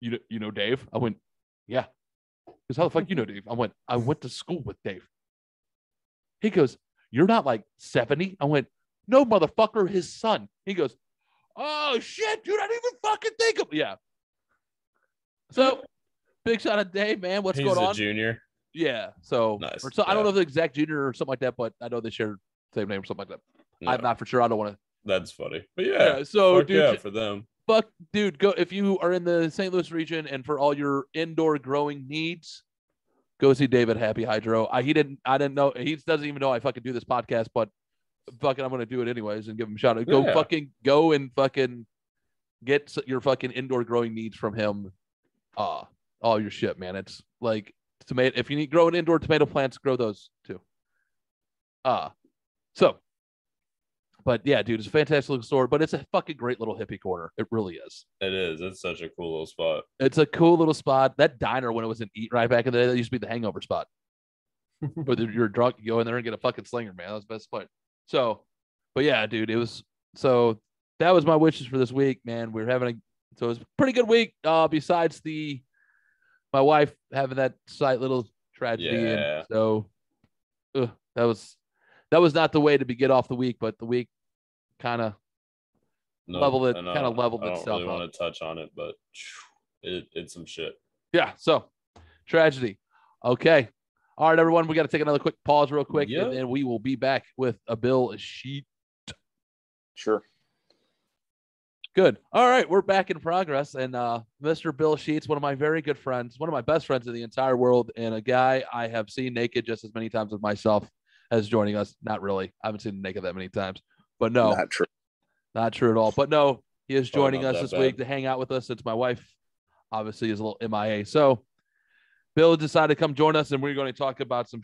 you know Dave? I went, yeah. Because how the fuck you know Dave? I went to school with Dave. He goes, you're not like 70? I went, no, motherfucker, his son. He goes, oh shit, dude, I didn't even fucking think of it. Yeah. So big shout out to Dave, man. What's going on? He's a junior. Yeah. So, nice. I don't know if the exact junior or something like that, but I know they share the same name or something like that. No. I'm not for sure. I don't want to. That's funny. But yeah. So, dude, yeah, for them. Fuck, dude, go if you are in the St. Louis region and for all your indoor growing needs, go see David Happy Hydro. I didn't know. He doesn't even know I fucking do this podcast, but fucking I'm gonna do it anyways and give him a shout out. Go and fucking get your fucking indoor growing needs from him. All your shit, man. It's like tomato. If you need growing indoor tomato plants, grow those too. But yeah, dude, it's a fantastic little store, but it's a fucking great little hippie corner. It really is. It is. It's such a cool little spot. It's a cool little spot. That diner, when it was in Eat Right back in the day, that used to be the hangover spot. Whether you're drunk, you go in there and get a fucking slinger, man. That was the best spot. So, but yeah, dude, that was my wishes for this week, man. It was a pretty good week. Besides my wife having that slight little tragedy. Yeah. And so that was not the way to get off the week, but the week kind of leveled itself I don't really up. want to touch on it, but it's some shit. Yeah. So tragedy. Okay. All right, everyone. We got to take another quick pause real quick, and then we will be back with a Bill sheet. Sure. Good. All right. We're back in progress. And Mr. Bill Sheets, one of my very good friends, one of my best friends in the entire world, and a guy I have seen naked just as many times as myself, as joining us. Not really. I haven't seen him naked that many times, but no, not true at all. But no, he is joining us this week to hang out with us since my wife obviously is a little MIA. So Bill decided to come join us, and we're going to talk about some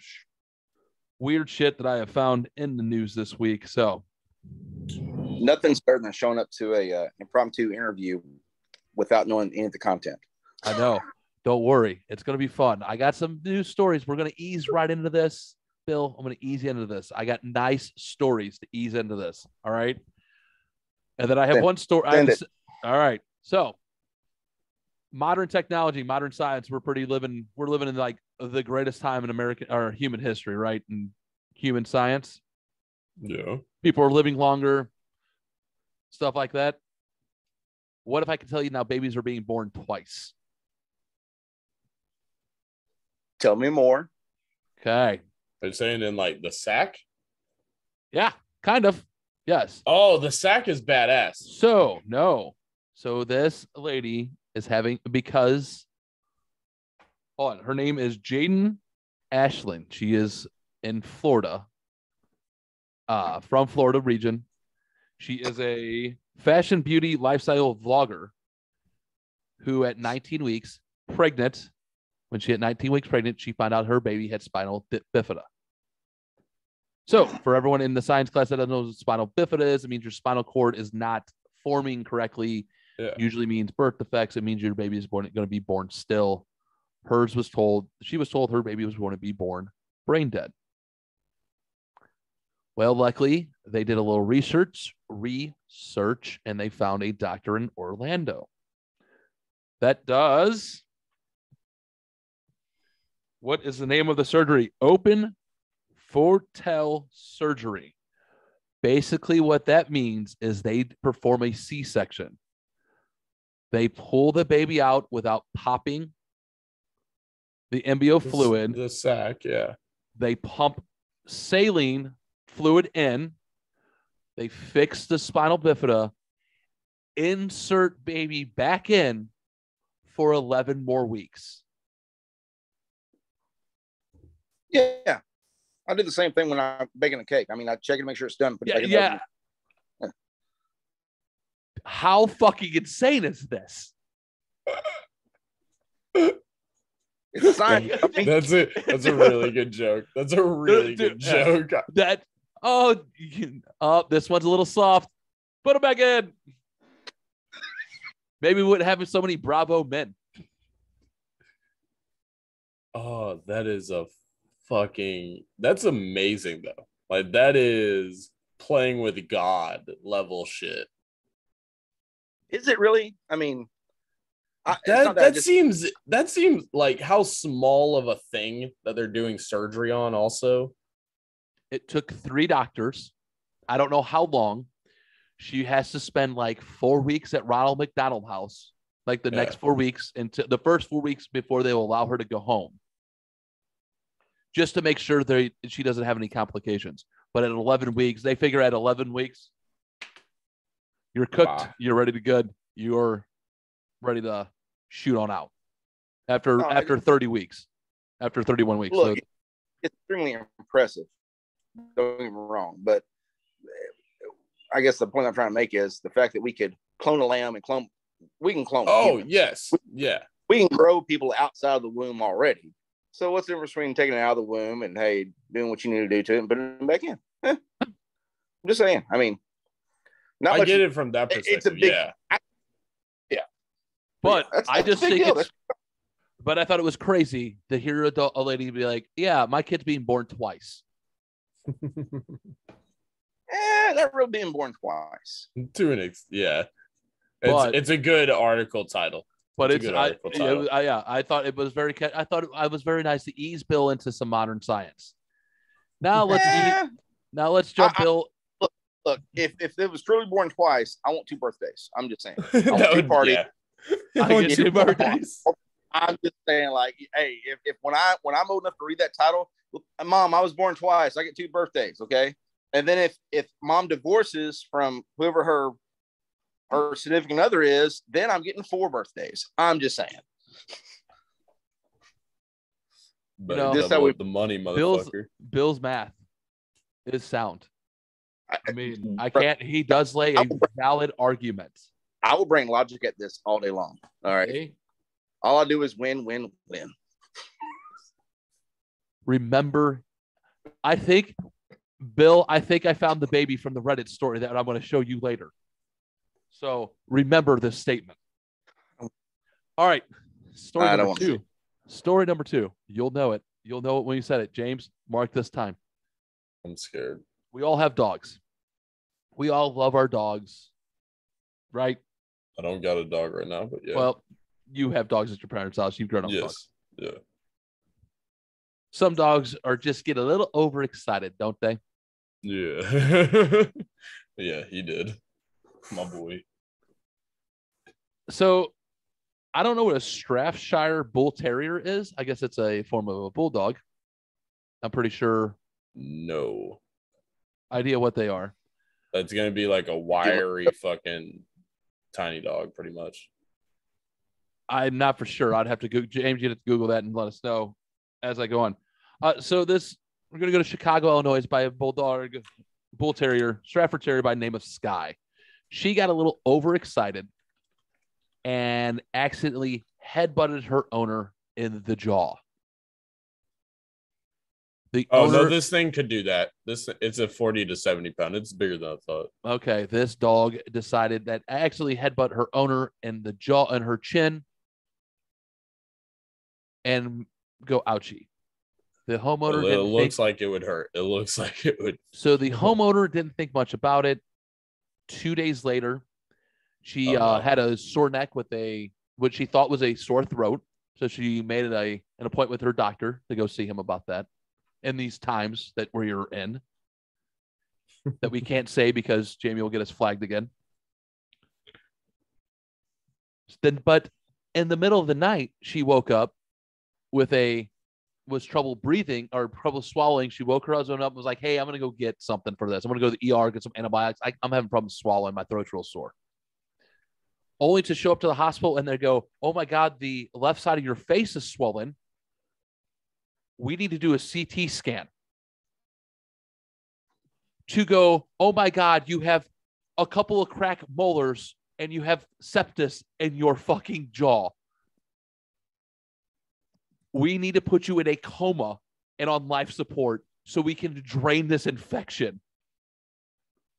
weird shit that I have found in the news this week. So nothing's better than showing up to a impromptu interview without knowing any of the content. I know. Don't worry. It's going to be fun. I got some news stories. We're going to ease right into this. Bill, I'm going to ease into this. I got nice stories to ease into this. All right. And then I have one story. All right. So modern technology, modern science, we're living in like the greatest time in American or human history, right? And human science. Yeah. People are living longer, stuff like that. What if I can tell you now babies are being born twice? Tell me more. Okay. They're saying in like the sack. Yeah, kind of. Yes. Oh, the sack is badass. So, no. So this lady is having, because, hold on, her name is Jaden Ashland. She is in Florida, from Florida region. She is a fashion, beauty, lifestyle vlogger who at 19 weeks pregnant, when she had 19 weeks pregnant, she found out her baby had spinal bifida. So for everyone in the science class that doesn't know what spinal bifida is, it means your spinal cord is not forming correctly. Yeah. Usually means birth defects. It means your baby is going to be born still. She was told her baby was going to be born brain dead. Well, luckily, they did a little research, and they found a doctor in Orlando that does, what is the name of the surgery? Open foretel surgery. Basically, what that means is they perform a C-section. They pull the baby out without popping the embryo fluid. The sack, yeah. They pump saline fluid in. They fix the spinal bifida, insert baby back in for 11 more weeks. Yeah. I do the same thing when I'm baking a cake. I mean, I check it to make sure it's done. Yeah. How fucking insane is this? It's science. That's it. That's a really good joke. That's a really good joke. This one's a little soft. Put it back in. Maybe we wouldn't have so many Bravo men. Oh, that's amazing though. Like that is playing with God level shit. Is it really? I mean, that seems like how small of a thing that they're doing surgery on. Also, it took 3 doctors. I don't know how long. She has to spend like 4 weeks at Ronald McDonald House, like the next 4 weeks, into the first 4 weeks before they will allow her to go home, just to make sure she doesn't have any complications. But at 11 weeks, they figure at 11 weeks, you're cooked. Wow. You're ready to good. You're ready to shoot on out after 30 weeks, after 31 weeks. Look, it's extremely impressive. Don't get me wrong, but I guess the point I'm trying to make is the fact that we could clone a lamb and we can clone. Oh, humans. Yes. Yeah. We can grow people outside of the womb already. So what's the difference between taking it out of the womb and, hey, doing what you need to do to it and putting it back in? I'm just saying. I mean, I get it from that perspective. It's a big, yeah. But I just think but I thought it was crazy to hear a lady be like, yeah, my kid's being born twice. Not really being born twice. To an extent, yeah. It's a good article title. But I thought it was very very nice to ease Bill into some modern science. Now let's jump Bill. Look, if it was truly born twice, I want 2 birthdays. I'm just saying. I want 2 parties. I want 2 birthdays. I'm just saying, like, hey, if when I'm old enough to read that title, Mom, I was born twice. I get 2 birthdays, okay? And then if Mom divorces from whoever her significant other is, then I'm getting 4 birthdays. I'm just saying. But this how the money, motherfucker. Bill's math is sound. I mean, I can't. He does lay a valid argument. I will bring logic at this all day long. All right. Okay. All I do is win, win, win. Remember, Bill, I think I found the baby from the Reddit story that I'm going to show you later. So remember this statement. All right. Story number 2. You'll know it. You'll know it when you said it. James, mark this time. I'm scared. We all have dogs. We all love our dogs, right? I don't got a dog right now, but yeah. Well, you have dogs at your parents' house. You've grown up with dogs. Yeah. Some dogs get a little overexcited, don't they? Yeah. Yeah, he did. My boy. So I don't know what a Staffordshire Bull Terrier is. I guess it's a form of a bulldog. I'm pretty sure. No. Idea what they are. That's going to be like a wiry fucking tiny dog, pretty much. I'm not for sure. I'd have to go. James, you have to Google that and let us know as I go on. So we're going to go to Chicago, Illinois, by a bull terrier, Stafford Terrier by the name of Sky. She got a little overexcited and accidentally headbutted her owner in the jaw. No, this thing could do that. It's a 40 to 70 pound. It's bigger than I thought. Okay, this dog decided that actually headbutt her owner in the jaw and her chin and go ouchie. The homeowner It looks like it would hurt. It looks like it would. So the homeowner didn't think much about it. 2 days later, she had a sore neck with what she thought was a sore throat. So she made an appointment with her doctor to go see him about that. In these times that we're in, that we can't say because Jamie will get us flagged again. But in the middle of the night, she woke up was trouble breathing or trouble swallowing. She woke her husband up and was like, "Hey, I'm going to go get something for this. I'm going to go to the ER, get some antibiotics. I'm having problems swallowing. My throat's real sore." Only to show up to the hospital and they go, "Oh my God, the left side of your face is swollen. We need to do a CT scan." To go, "Oh my God, you have a couple of cracked molars and you have sepsis in your fucking jaw. We need to put you in a coma and on life support so we can drain this infection."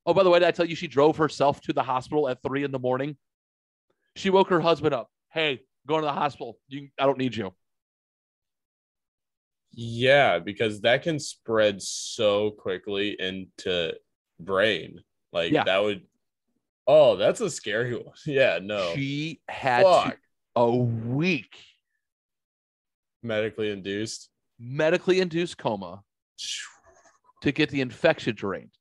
Oh, by the way, did I tell you she drove herself to the hospital at 3 a.m? She woke her husband up. "Hey, going to the hospital. I don't need you." Yeah, because that can spread so quickly into brain. Like that would. Oh, that's a scary one. Yeah, no. She had a week medically induced coma to get the infection drained.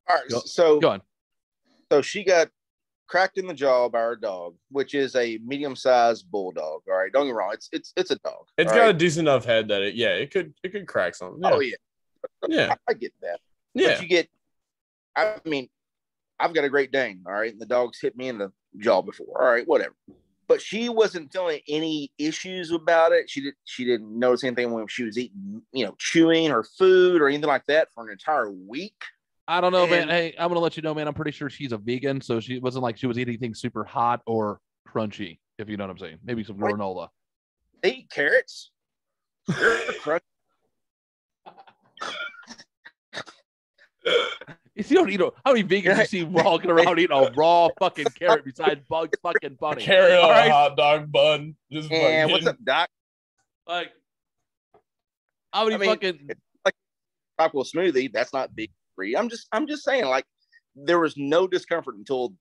All right, so go on. So she got cracked in the jaw by her dog, which is a medium-sized bulldog. All right, don't get me wrong, it's a dog. It's got a decent enough head that it could crack something. Yeah. Oh yeah, I get that. Yeah, but I mean, I've got a Great Dane. All right, and the dog's hit me in the jaw before. All right, whatever. But she wasn't feeling any issues about it. She didn't notice anything when she was eating, chewing her food or anything like that for an entire week. I don't know, man. Hey, I'm going to let you know, man. I'm pretty sure she's a vegan, so she wasn't like she was eating anything super hot or crunchy, if you know what I'm saying. Maybe some granola. They eat carrots. You don't eat how many vegans you see walking around eating a raw fucking carrot besides Bugs fucking Bunny? Carrot on a hot dog bun. Just and what's up, Doc? Like, how many fucking like tropical smoothie? That's not big free. I'm just saying, like, there was no discomfort until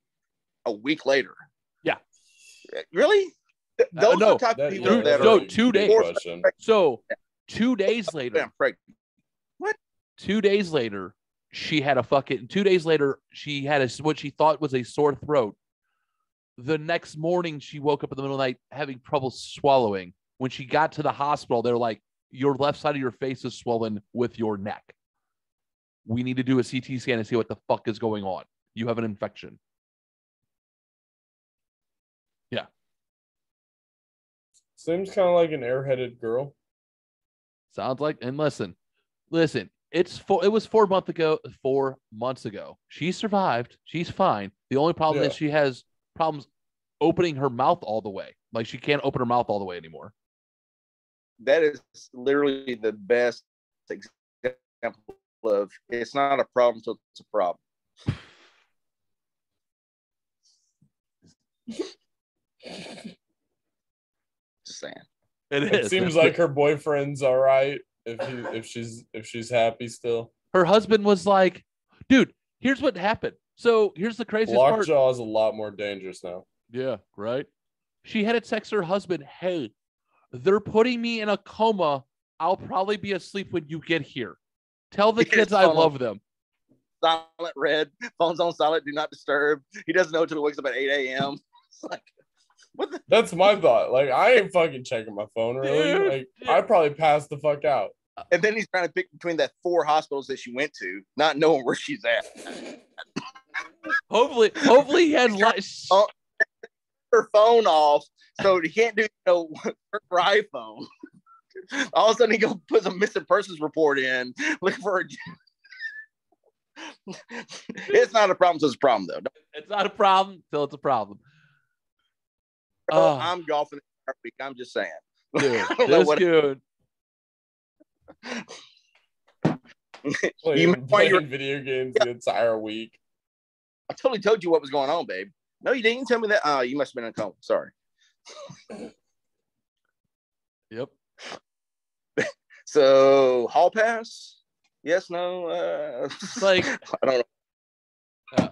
a week later. Yeah, really? Those are the type of people that are 2 days. So 2 days later, I'm pregnant. What? 2 days later, she had a fucking. 2 days later, she had what she thought was a sore throat. The next morning, she woke up in the middle of the night having trouble swallowing. When she got to the hospital, they're like, "Your left side of your face is swollen with your neck. We need to do a CT scan and see what the fuck is going on. You have an infection." Yeah. Seems kind of like an airheaded girl. Sounds like, and listen, it was 4 months ago. 4 months ago. She survived. She's fine. The only problem is she has problems opening her mouth all the way. Like, she can't open her mouth all the way anymore. That is literally the best example of it's not a problem until it's a problem. Just saying. It seems like her boyfriend's all right if she's happy still. Her husband was like, "Dude, here's what happened." So here's the craziest part. Lockjaw is a lot more dangerous now. Yeah, right. She had to text her husband, "Hey, they're putting me in a coma. I'll probably be asleep when you get here. Tell the kids I love them." Silent red, phone's on silent, do not disturb. He doesn't know until he wakes up at 8 a.m. It's like, What the? That's my thought. Like, I ain't fucking checking my phone really. Dude, Like, I probably passed the fuck out. And then he's trying to pick between that 4 hospitals that she went to, not knowing where she's at. Hopefully he has Her phone off, so he can't do her iPhone. All of a sudden, he go put some missing persons report in, looking for a. It's not a problem, so it's a problem though. It's not a problem till it's a problem. I'm golfing every week. I'm just saying. Dude, I don't know this what- good. Playing video games the entire week. I totally told you what was going on, babe. No, you didn't tell me that. Oh, you must have been in a coma. Sorry. Yep. So, hall pass? Yes, no. It's like I don't know.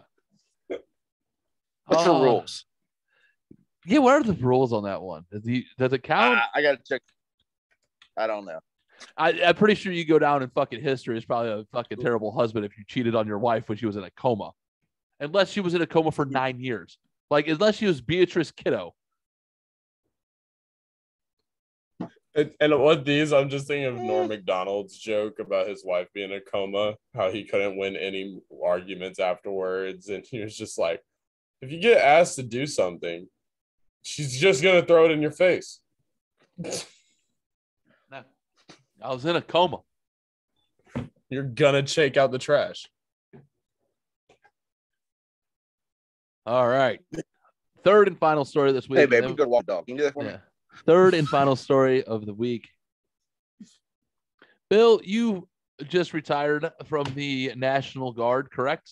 What's the rules? Yeah, what are the rules on that one? Does it count? I gotta check. I don't know. I'm pretty sure you go down in fucking history as probably a fucking terrible husband if you cheated on your wife when she was in a coma. Unless she was in a coma for 9 years. Like, unless she was Beatrice Kiddo. And what these, I'm just thinking of Norm Macdonald's joke about his wife being in a coma, how he couldn't win any arguments afterwards. And he was just like, if you get asked to do something, she's just going to throw it in your face. No, I was in a coma. You're going to shake out the trash. All right. Third and final story this week. Hey, babe, we go to walk the dog. Can you do that for me? Third and final story of the week. Bill, you just retired from the National Guard, correct?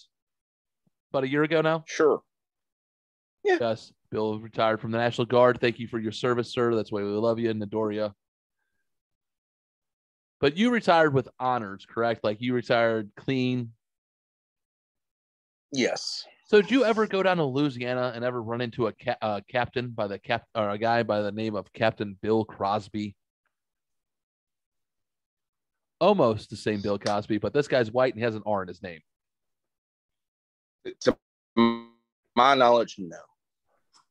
About a year ago now? Sure. Yeah. Yes. Bill retired from the National Guard. Thank you for your service, sir. That's why we love you and adore you. But you retired with honors, correct? Like you retired clean. Yes. So did you ever go down to Louisiana and ever run into a captain by the or a guy by the name of Captain Bill Crosby? Almost the same Bill Cosby, but this guy's white and he has an R in his name. To my knowledge, no.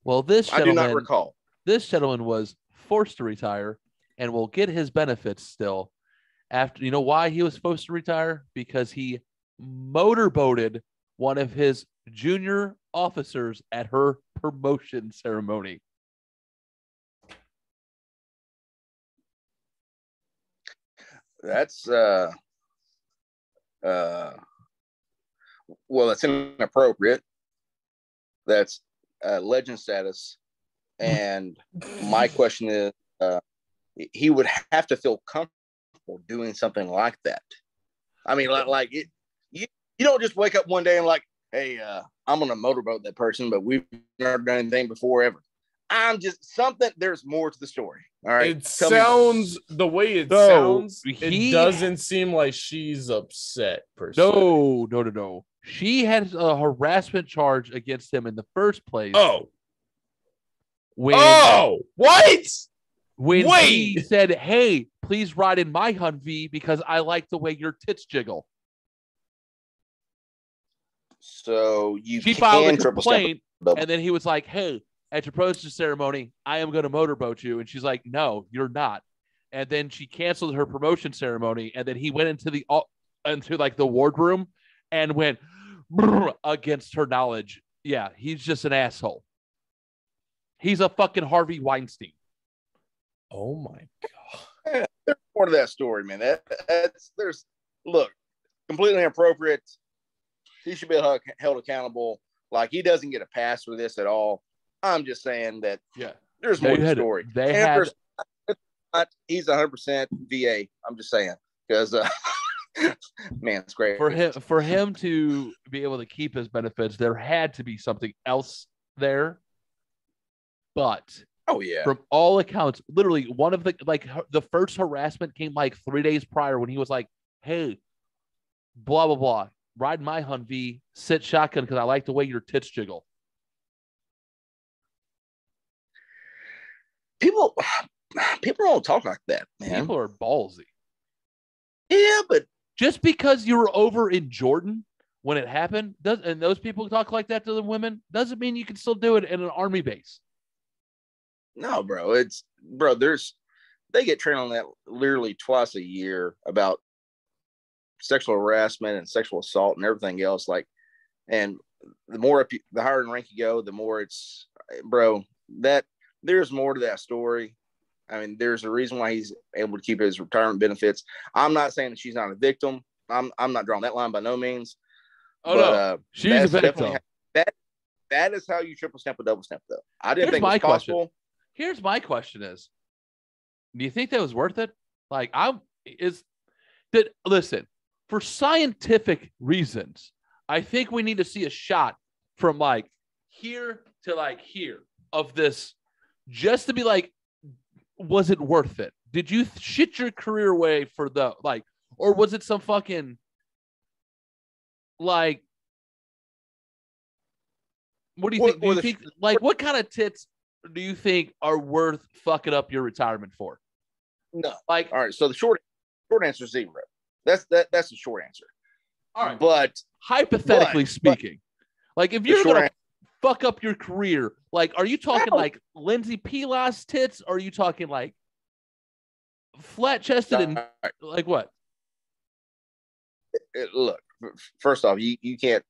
Well, this I do not recall. This gentleman was forced to retire and will get his benefits still. After, you know why he was supposed to retire? Because he motorboated one of his junior officers at her promotion ceremony. That's well, that's inappropriate. That's legend status. And my question is, he would have to feel comfortable doing something like that. I mean, like it, you don't just wake up one day and like, hey, I'm gonna motorboat that person, but we've never done anything before ever. I'm just something. There's more to the story. All right. It sounds the way it sounds. It doesn't seem like she's upset. Per se. No. She had a harassment charge against him in the first place. Oh. What? When Wait. he said, "Hey, please ride in my Humvee because I like the way your tits jiggle." So she filed a complaint, and then he was like, "Hey, at your promotion ceremony, I am going to motorboat you," and she's like, "No, you're not." And then she canceled her promotion ceremony, and then he went into the wardroom and went against her knowledge. Yeah, he's just an asshole. He's a fucking Harvey Weinstein. Oh my god! There's more to that story, man. There's completely inappropriate. He should be held accountable. Like he doesn't get a pass for this at all. I'm just saying that. Yeah, there's more to the story. He's 100% VA. I'm just saying because man, it's great for him to be able to keep his benefits. There had to be something else there, but. Oh yeah. From all accounts, literally one of the first harassment came like 3 days prior when he was like, "Hey, blah blah blah, ride my Humvee, sit shotgun because I like the way your tits jiggle." People don't talk like that, man. People are ballsy. Yeah, but just because you were over in Jordan when it happened, and those people talk like that to the women, doesn't mean you can still do it in an army base. No, bro. They get trained on that literally twice a year about sexual harassment and sexual assault and everything else. Like, and the higher in rank you go, the more it's, bro, that there's more to that story. I mean, there's a reason why he's able to keep his retirement benefits. I'm not saying that she's not a victim. I'm not drawing that line by no means. Oh, no. She's a victim. That is how you triple stamp a double stamp, though. I didn't think it was possible. Here's my question is, do you think that was worth it? Like, listen, for scientific reasons, I think we need to see a shot from like here to like here of this just to be like, was it worth it? Did you shit your career away for the like, or was it some fucking like, what do you think? Do you think like what kind of tits do you think are worth fucking up your retirement for? No. Like, all right. So the short answer is 0. That's the short answer. All right. But hypothetically speaking, like if you're gonna fuck up your career, like are you talking like Lindsay Pilas tits, or are you talking like flat chested and like what? Look, first off, you can't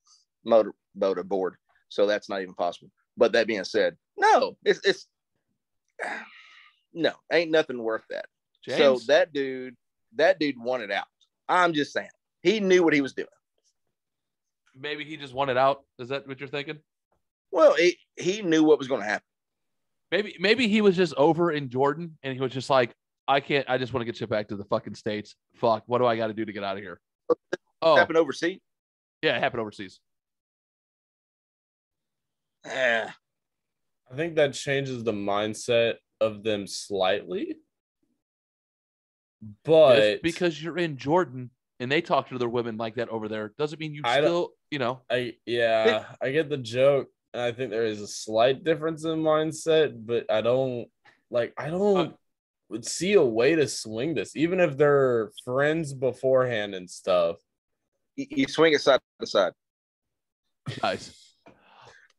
motor boat a board, so that's not even possible. But that being said, no, it's no, ain't nothing worth that. James? So that dude wanted out. I'm just saying, he knew what he was doing. Maybe he just wanted out. Is that what you're thinking? Well, he knew what was going to happen. Maybe he was just over in Jordan, and he was just like, I just want to get shit back to the fucking States. Fuck, what do I got to do to get out of here? Oh, happened overseas? Yeah, it happened overseas. Yeah. I think that changes the mindset of them slightly. But just because you're in Jordan and they talk to their women like that over there doesn't mean I get the joke. And I think there is a slight difference in mindset, but I don't see a way to swing this, even if they're friends beforehand and stuff. You swing it side to side. Nice.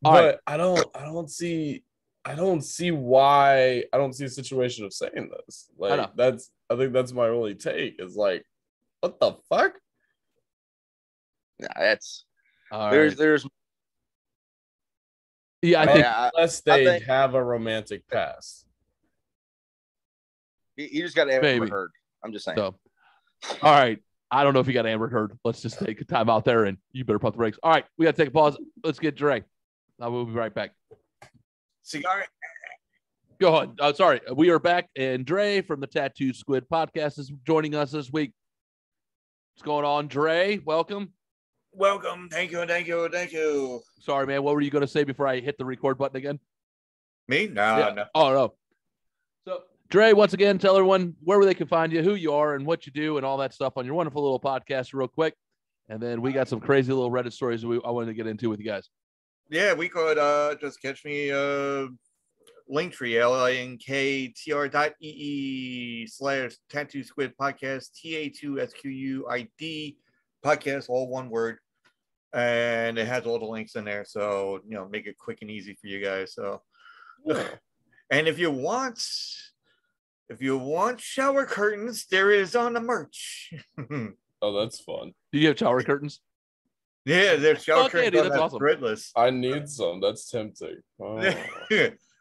But I don't see why I don't see a situation of saying this. Like I think that's my only take is like, what the fuck? Yeah, that's there's yeah, I think unless they have a romantic past. You just got Amber Heard. I'm just saying. So, all right. I don't know if you got Amber Heard. Let's just take a time out there and you better pump the brakes. All right. We got to take a pause. Let's get Dre. We'll be right back. Cigar. Go ahead. Sorry. We are back, and Dre from the Ta2Squid Podcast is joining us this week. What's going on, Dre? Welcome. Welcome. Thank you. Sorry, man. What were you going to say before I hit the record button again? Me? No. Oh, no. So, Dre, once again, tell everyone where they can find you, who you are, and what you do, and all that stuff on your wonderful little podcast real quick. And then we got some crazy little Reddit stories I wanted to get into with you guys. Yeah, we could just catch me Linktree, linktr.ee/Ta2Squid Podcast, Ta2Squid podcast, all one word. And it has all the links in there. So, make it quick and easy for you guys. So, and if you want shower curtains, there is on the merch. Oh, that's fun. Do you have shower curtains? Yeah, there's shower curtains. Dude, that's awesome. Threadless. I need some. That's tempting. Oh. I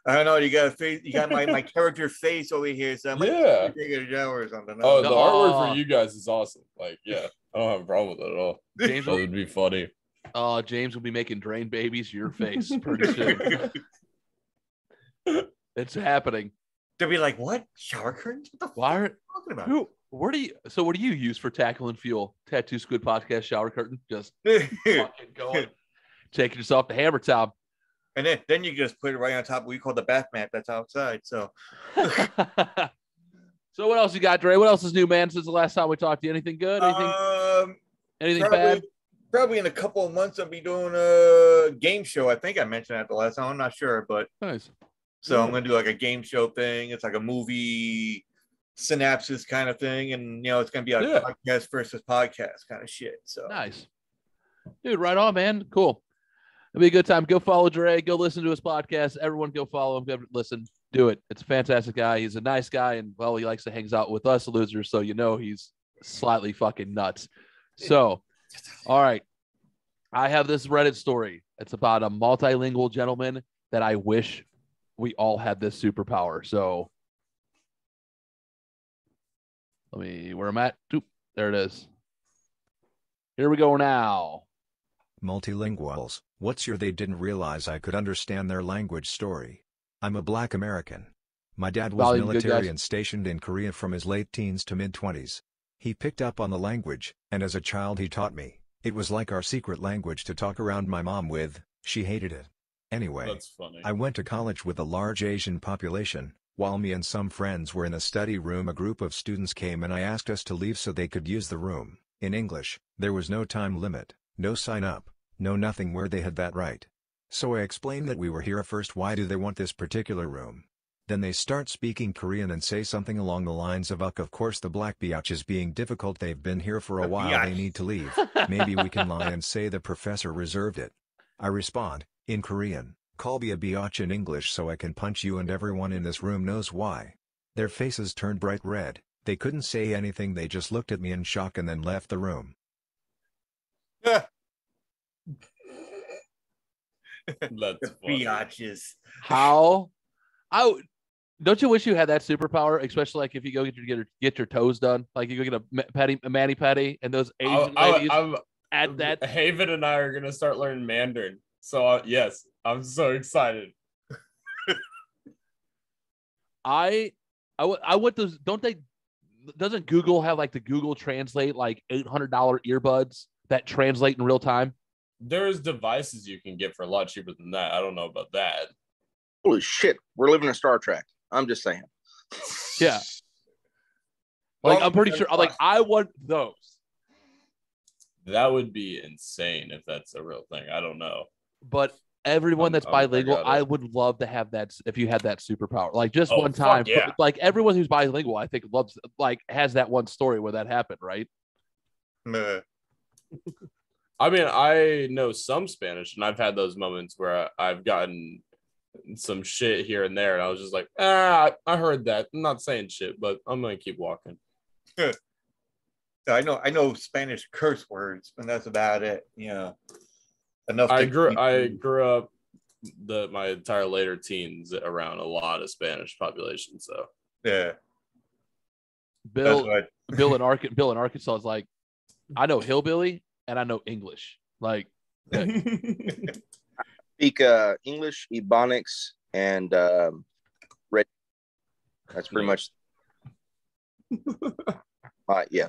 don't know. You got a face. You got my character face over here. So I'm yeah. Take a shower or something. Oh, the artwork for you guys is awesome. Like, yeah, I don't have a problem with it at all. James that would be funny. James will be making drain babies your face pretty soon. It's happening. They'll be like, "What? Shower curtains? What the fuck are you talking about?" What do you use for tackle and fuel? Ta2Squid Podcast shower curtain. Just fucking going. Taking yourself to hammer time. And then you just put it right on top of what we call the bath mat that's outside. So So what else you got, Dre? What else is new, man, since the last time we talked to you? Anything good? Anything bad? Probably in a couple of months I'll be doing a game show. I think I mentioned that the last time. I'm not sure, but nice. So I'm gonna do like a game show thing. It's like a movie synopsis kind of thing, and it's gonna be like podcast versus podcast kind of shit. So nice, dude. Right on, man. Cool. It'll be a good time. Go follow Dre. Go listen to his podcast. Everyone, go follow him. Go listen. Do it. It's a fantastic guy. He's a nice guy, and well, he likes to hangs out with us losers, so you know he's slightly fucking nuts. So, all right. I have this Reddit story. It's about a multilingual gentleman that I wish we all had this superpower. So let me where I'm at. Oop, there it is. Here we go now. Multilinguals, what's your they didn't realize I could understand their language story? I'm a Black American. My dad was Volume, good military guys. and stationed in Korea from his late teens to mid-20s. He picked up on the language, and as a child he taught me. It was like our secret language to talk around my mom with. She hated it. Anyway, That's funny. I went to college with a large Asian population. While me and some friends were in the study room, a group of students came and I asked us to leave so they could use the room. In English, there was no time limit, no sign up, no nothing where they had that right. So I explained that we were here first. Why do they want this particular room? Then they start speaking Korean and say something along the lines of of course the black biatch is being difficult, they've been here for a while, they need to leave. Maybe we can lie and say the professor reserved it. I respond, in Korean, call me a biatch in English so I can punch you, and everyone in this room knows why. Their faces turned bright red, they couldn't say anything, they just looked at me in shock and then left the room. That's The funny. biatches. How don't you wish you had that superpower, especially like if you go get your toes done, like you go get a mani pedi, and those Asian ladies at that. Haven and I are gonna start learning Mandarin. So yes, I'm so excited. I went to, don't they? Doesn't Google have like the Google Translate like $800 earbuds that translate in real time? There's devices you can get for a lot cheaper than that. I don't know about that. Holy shit, we're living in Star Trek. I'm just saying. Yeah. Like, Well, I'm pretty sure, like, I want those. That would be insane if that's a real thing. I don't know. But everyone that's I bilingual, got it. I would love to have that if you had that superpower. Like, just Oh, one fuck time. yeah. Like, everyone who's bilingual, I think, has that one story where that happened, right? Meh. I mean, I know some Spanish, and I've had those moments where I've gotten some shit here and there, and I was just like, I heard that. I'm not saying shit, but I'm gonna keep walking. I know Spanish curse words, and that's about it. Yeah, enough. I grew up my entire later teens around a lot of Spanish population, so Yeah, Bill that's what. Bill in Arkansas is like, I know hillbilly and I know English. Like, Speak English, Ebonics, and Red. That's pretty much. Yeah.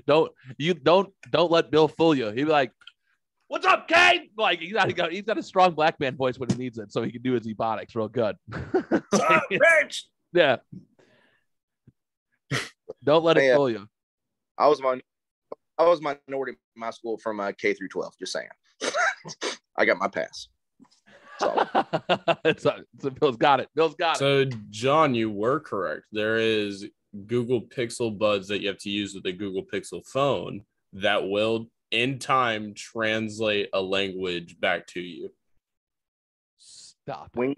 don't let Bill fool you. He'd be like, "What's up, Kane?" Like he's got a strong black man voice when he needs it, so he can do his ebonics real good. Bitch! Yeah. Don't let it fool you. I was minority in my school from K through 12. Just saying. I got my pass. So. So Bill's got it. Bill's got it. So, John, you were correct. There is Google Pixel buds that you have to use with a Google Pixel phone that will, in time, translate a language back to you. Stop. When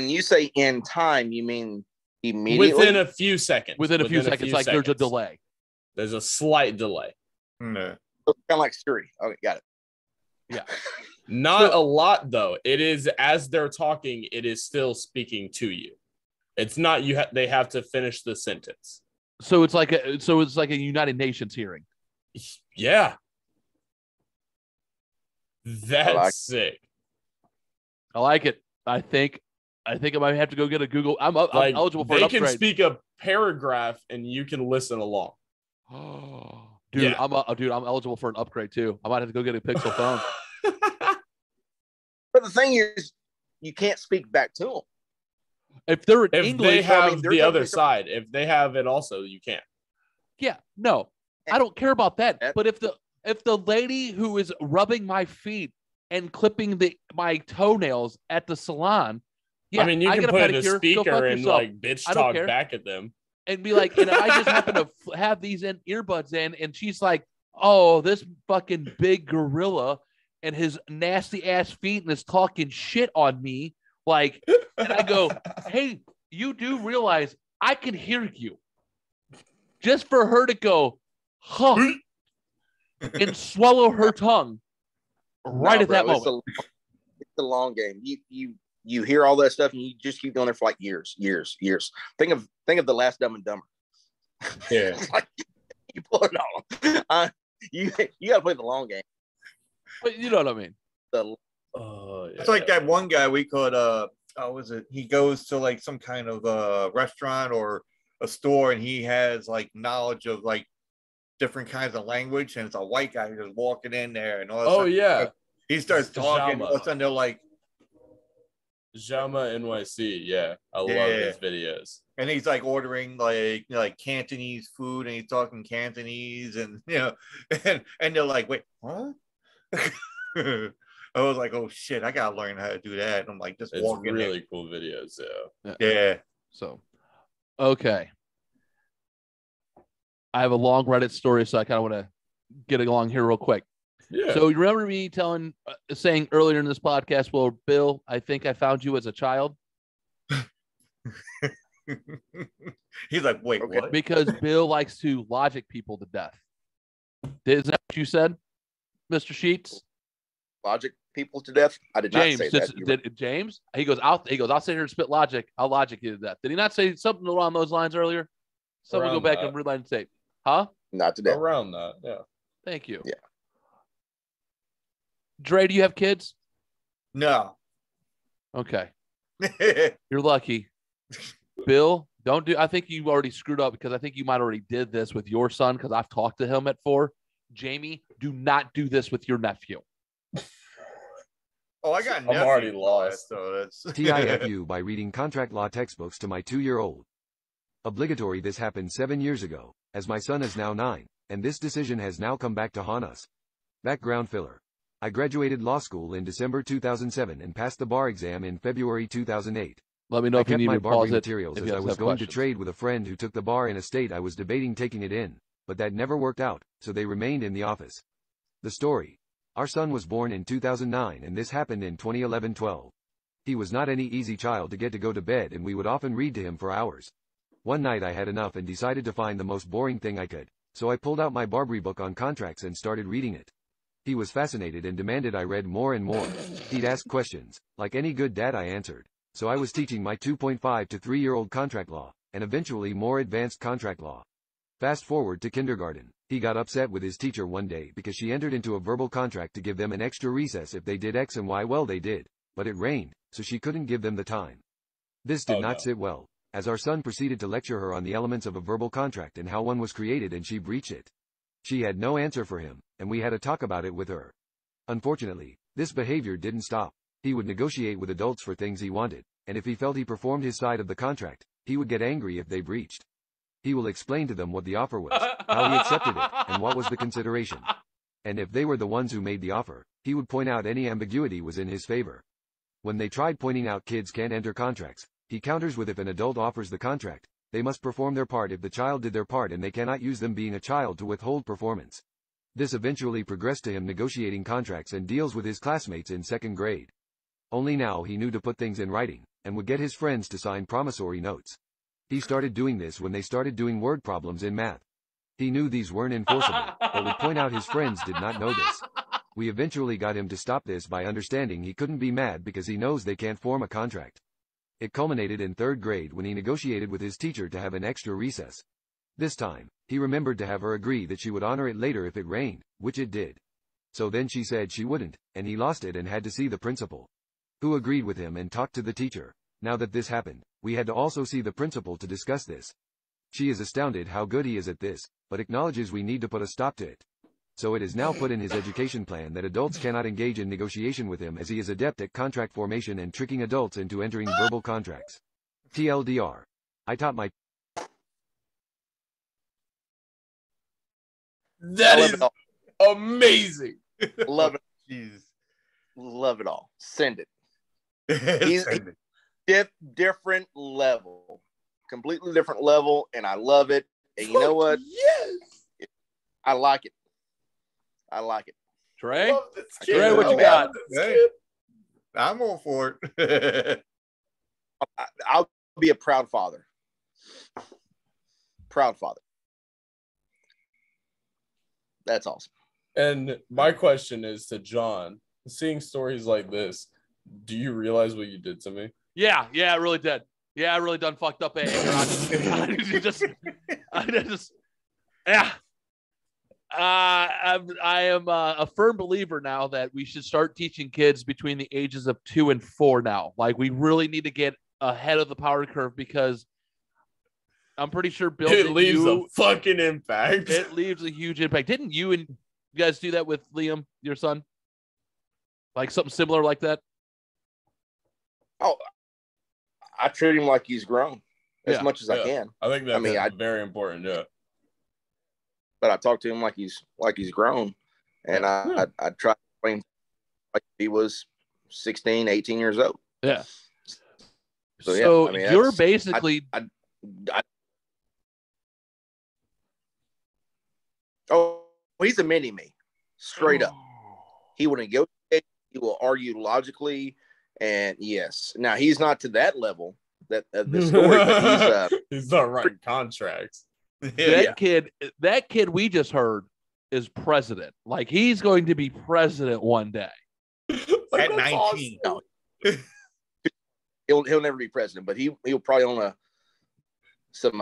you say in time, you mean immediately? Within a few seconds. Within a few seconds, like there's a delay. There's a slight delay. No. Kind of like Siri. Okay, got it. Yeah. Not a lot, though. It is, as they're talking, it is still speaking to you. It's not they have to finish the sentence. So it's like a United Nations hearing. Yeah. That's sick. I like it. I think I might have to go get a Google. I'm eligible for an upgrade. They can speak a paragraph and you can listen along. Dude, Yeah. I'm eligible for an upgrade too. I might have to go get a Pixel phone. But the thing is, you can't speak back to them. If they're in If English, they have they're the other technically- side, if they have it also, you can't. yeah, no, I don't care about that. Yeah. But if the lady who is rubbing my feet and clipping my toenails at the salon, yeah, I mean, you I can get put in a pedicure, go speaker fuck and yourself. like bitch I don't talk care. back at them. And be like, and I just happen to have these earbuds in, and she's like, "Oh, this fucking big gorilla and his nasty ass feet and is talking shit on me Like, and I go, hey, you do realize I can hear you. Just for her to go, huh, and swallow her tongue right at that moment. It's a long game. You hear all that stuff and you just keep going there for like years. Think of the last Dumb and Dumber. Yeah. Like, you pull it all. You got to play the long game. But you know what I mean. It's like that one guy we could was it? He goes to like some kind of restaurant or a store and he has like knowledge of like different kinds of language, and it's a white guy just walking in there and all. Oh yeah, he starts talking. Jama. All of a sudden they're like, Jama NYC. Yeah, I love his videos. And he's like ordering like Cantonese food, and he's talking Cantonese, and and they're like, wait, what? I was like, oh shit, I gotta learn how to do that. And I'm like, just it's walking. Really cool videos, yeah. So, okay. I have a long Reddit story, so I kind of want to get along here real quick. Yeah. So you remember me saying earlier in this podcast, well, Bill, I think I found you as a child. He's like, wait, what? Because Bill likes to logic people to death. Is that what you said, Mr. Sheets? Logic people to death? I did James, not say that. James? He goes, I'll sit here and spit logic. I'll logic you to death. Did he not say something along those lines earlier? Someone go back and rewind and say, huh? Not today. Around that, yeah. Thank you. Yeah. Dre, do you have kids? No. Okay. You're lucky. Bill, don't do. I think you already screwed up because I think you might already did this with your son because I've talked to him at 4. Jamie, do not do this with your nephew. Oh, I got. I'm already lost. So that's TIFU by reading contract law textbooks to my 2-year-old. Obligatory. This happened 7 years ago, as my son is now 9, and this decision has now come back to haunt us. Background filler. I graduated law school in December 2007 and passed the bar exam in February 2008. Let me know if you need my to pause it. materials as I was going to trade with a friend who took the bar in a state I was debating taking it in, but that never worked out, so they remained in the office. The story. Our son was born in 2009 and this happened in 2011-12. He was not any easy child to get to go to bed and we would often read to him for hours. One night I had enough and decided to find the most boring thing I could, so I pulled out my Barbary book on contracts and started reading it. He was fascinated and demanded I read more and more. He'd ask questions. Like any good dad I answered. So I was teaching my 2.5 to 3-year-old contract law, and eventually more advanced contract law. Fast forward to kindergarten. He got upset with his teacher one day because she entered into a verbal contract to give them an extra recess if they did X and Y. Well, they did, but it rained, so she couldn't give them the time. This did not sit well, as our son proceeded to lecture her on the elements of a verbal contract and how one was created and she breached it. She had no answer for him, and we had a talk about it with her. Unfortunately, this behavior didn't stop. He would negotiate with adults for things he wanted, and if he felt he performed his side of the contract, he would get angry if they breached. He will explain to them what the offer was, how he accepted it, and what was the consideration. And if they were the ones who made the offer, he would point out any ambiguity was in his favor. When they tried pointing out kids can't enter contracts, he counters with if an adult offers the contract, they must perform their part if the child did their part and they cannot use them being a child to withhold performance. This eventually progressed to him negotiating contracts and deals with his classmates in 2nd grade. Only now he knew to put things in writing, and would get his friends to sign promissory notes. He started doing this when they started doing word problems in math. He knew these weren't enforceable, but would point out his friends did not know this. We eventually got him to stop this by understanding he couldn't be mad because he knows they can't form a contract. It culminated in 3rd grade when he negotiated with his teacher to have an extra recess. This time, he remembered to have her agree that she would honor it later if it rained, which it did. So then she said she wouldn't, and he lost it and had to see the principal, who agreed with him and talked to the teacher. Now that this happened, we had to also see the principal to discuss this. She is astounded how good he is at this, but acknowledges we need to put a stop to it. So it is now put in his education plan that adults cannot engage in negotiation with him as he is adept at contract formation and tricking adults into entering verbal contracts. TLDR. I taught my... That is amazing. Love it. Jeez. Love it all. Send it. Send it. Different level. Completely different level, and I love it. And you know what? Yes. I like it. I like it. Trey? Love this kid. Trey, what you I got? love this Hey. kid. I'm all for it. be a proud father. Proud father. That's awesome. And my question is to John, seeing stories like this, do you realize what you did to me? Yeah, I really did. Yeah, I really done fucked up. I am a firm believer now that we should start teaching kids between the ages of 2 and 4 now. Like, we really need to get ahead of the power curve, because I'm pretty sure Bill, it leaves a fucking impact. It leaves a huge impact. Didn't you and you guys do that with Liam, your son? Like something similar like that? Oh, I treat him like he's grown as much as I can. I think that's very important. Yeah. But I talk to him like he's grown, and I try to explain like he was 16, 18 years old. Yeah. So you're basically. He's a mini me, straight up. He will negotiate. He will argue logically, and yes. Now he's not to that level. That the story, but he's not writing contracts. That kid we just heard is president. Like, he's going to be president one day. At 19. Awesome. No. He'll never be president, but he'll probably own some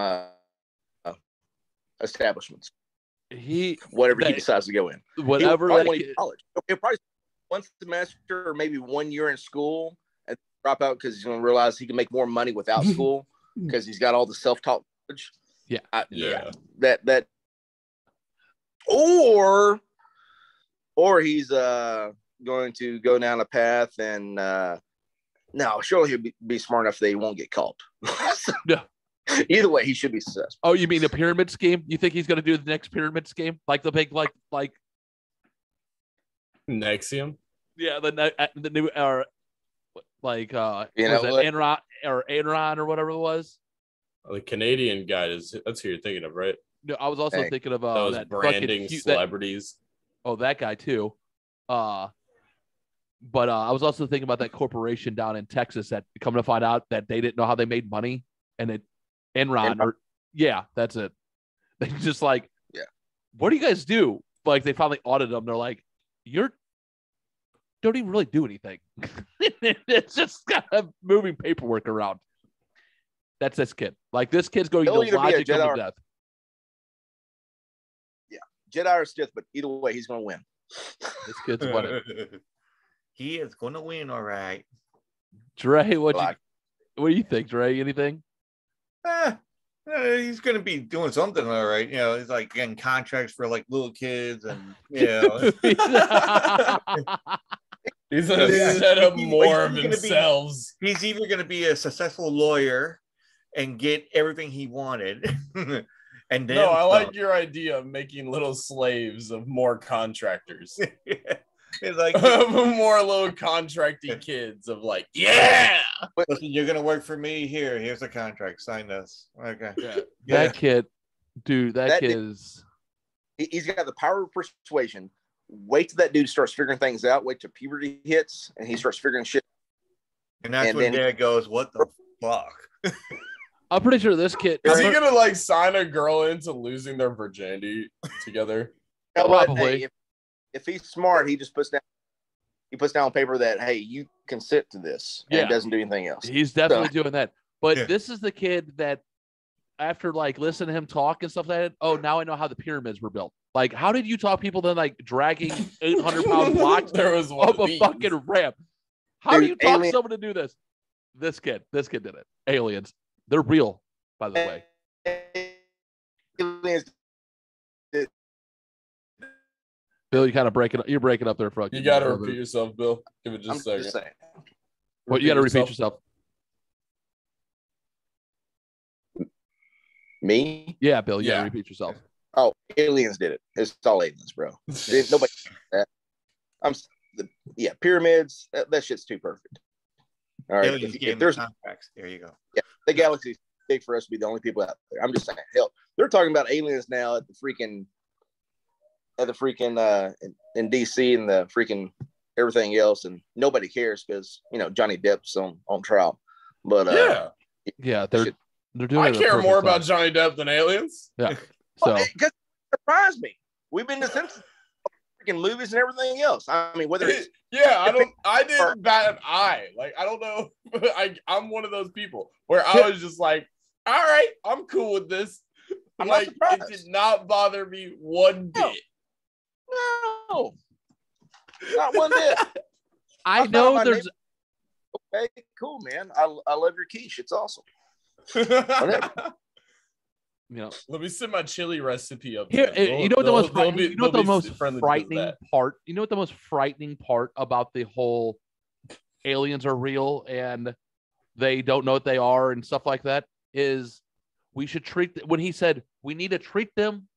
establishments. Whatever he decides to go in. Whatever. College. He'll probably one semester or maybe 1 year in school and drop out because he's going to realize he can make more money without school because he's got all the self-taught knowledge. Yeah. That or he's going to go down a path and no, surely he'll be smart enough that he won't get caught. No. Either way, he should be successful. Oh, you mean the pyramid scheme? You think he's going to do the next pyramid scheme, like the big, like Nexium? Yeah, the new or like Enron or whatever it was. The Canadian guy that's who you're thinking of, right? No, I was also thinking of those that branding celebrities. That guy too. But I was also thinking about that corporation down in Texas that come to find out that they didn't know how they made money, and Enron. That's it. They just like, what do you guys do? Like, they finally audited them. They're like, don't even really do anything. It's just kind of moving paperwork around. That's this kid. Like, this kid's going to logic him to death. Yeah, Jedi or Sith, but either way, he's going to win. This kid's winning. He is going to win, all right. Dre, what do you think, Dre? Anything? He's going to be doing something, all right. You know, he's like getting contracts for like little kids, and you know, he's going to set up more of themselves. He's either going to be a successful lawyer and get everything he wanted, and then I like your idea of making little slaves of more contractors. It's like more little contracty kids of like, listen, you're gonna work for me. Here's a contract. Sign this. Okay. That kid, dude. That kid is. He's got the power of persuasion. Wait till that dude starts figuring things out. Wait till puberty hits and he starts figuring shit. And that's when Dad goes, "What the fuck?" I'm pretty sure this kid is he gonna like sign a girl into losing their virginity together? Probably. Hey, if he's smart, he just puts down on paper that, hey, you consent to this, and doesn't do anything else. He's definitely doing that. But this is the kid that, after like listening to him talk and stuff like that, now I know how the pyramids were built. Like, how did you talk people then like dragging 800-pound blocks up a fucking ramp? How do you talk someone to do this? This kid did it. Aliens, they're real, by the way. Aliens. Bill, you're breaking up there for you got to repeat yourself, Bill. Give it just a second. Just saying. What, you got to repeat yourself? Me? Yeah, Bill, you got to repeat yourself. Oh, aliens did it. It's all aliens, bro. Nobody did that. Pyramids, that shit's too perfect. All right. If there's contracts, there you go. Yeah, the galaxy's big for us to be the only people out there. I'm just saying, hell, they're talking about aliens now at the freaking in DC and the freaking everything else, and nobody cares because Johnny Depp's on trial. But Yeah, they're doing. I it at a care perfect more time. about Johnny Depp than aliens. Yeah. So Because it surprised me. We've been to Simpsons, freaking movies and everything else. I mean, whether it's I didn't bat an eye. Like, I don't know. I'm one of those people where I was just like, all right, I'm cool with this. I'm like, not surprised. it did not bother me one bit. No, not one bit. I know there's. Okay, cool, man. I love your quiche. It's awesome. Whatever. You know, let me send my chili recipe up here. there. You know what the most they'll frightening, be- you know what the they'll be most friendly to frightening that. part. You know what the most frightening part about the whole aliens are real and they don't know what they are and stuff like that is we should treat when he said we need to treat them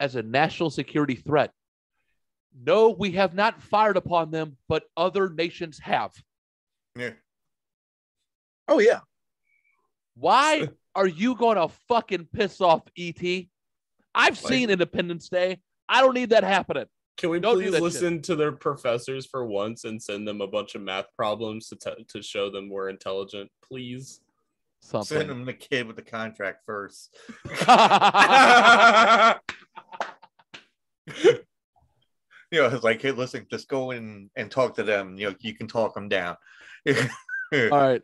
as a national security threat. No, we have not fired upon them, but other nations have. Yeah. Oh yeah. Why are you going to fucking piss off ET? I've seen Independence Day. I don't need that happening. Can we Don't do please that listen to their professors for once and send them a bunch of math problems to show them we're intelligent, please? Send Something. them the kid with the contract first. It's like, hey, listen, just go in and talk to them. You can talk them down. All right.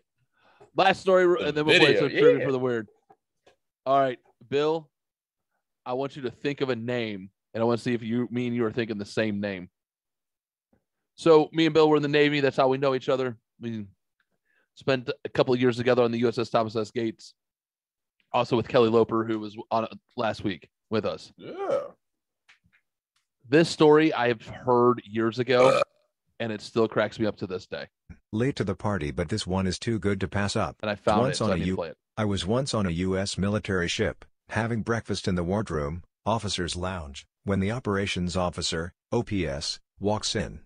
Last story, and then we'll play video, some trivia for the weird. All right, Bill, I want you to think of a name, and I want to see if me and you are thinking the same name. So me and Bill were in the Navy. That's how we know each other. We spent a couple of years together on the USS Thomas S. Gates. Also with Kelly Loper, who was on it last week with us. Yeah. This story I've heard years ago, and it still cracks me up to this day. Late to the party, but this one is too good to pass up. And I found Once it, so on I a need to U- play it. I was once on a U.S. military ship, having breakfast in the wardroom, officer's lounge, when the operations officer, OPS, walks in.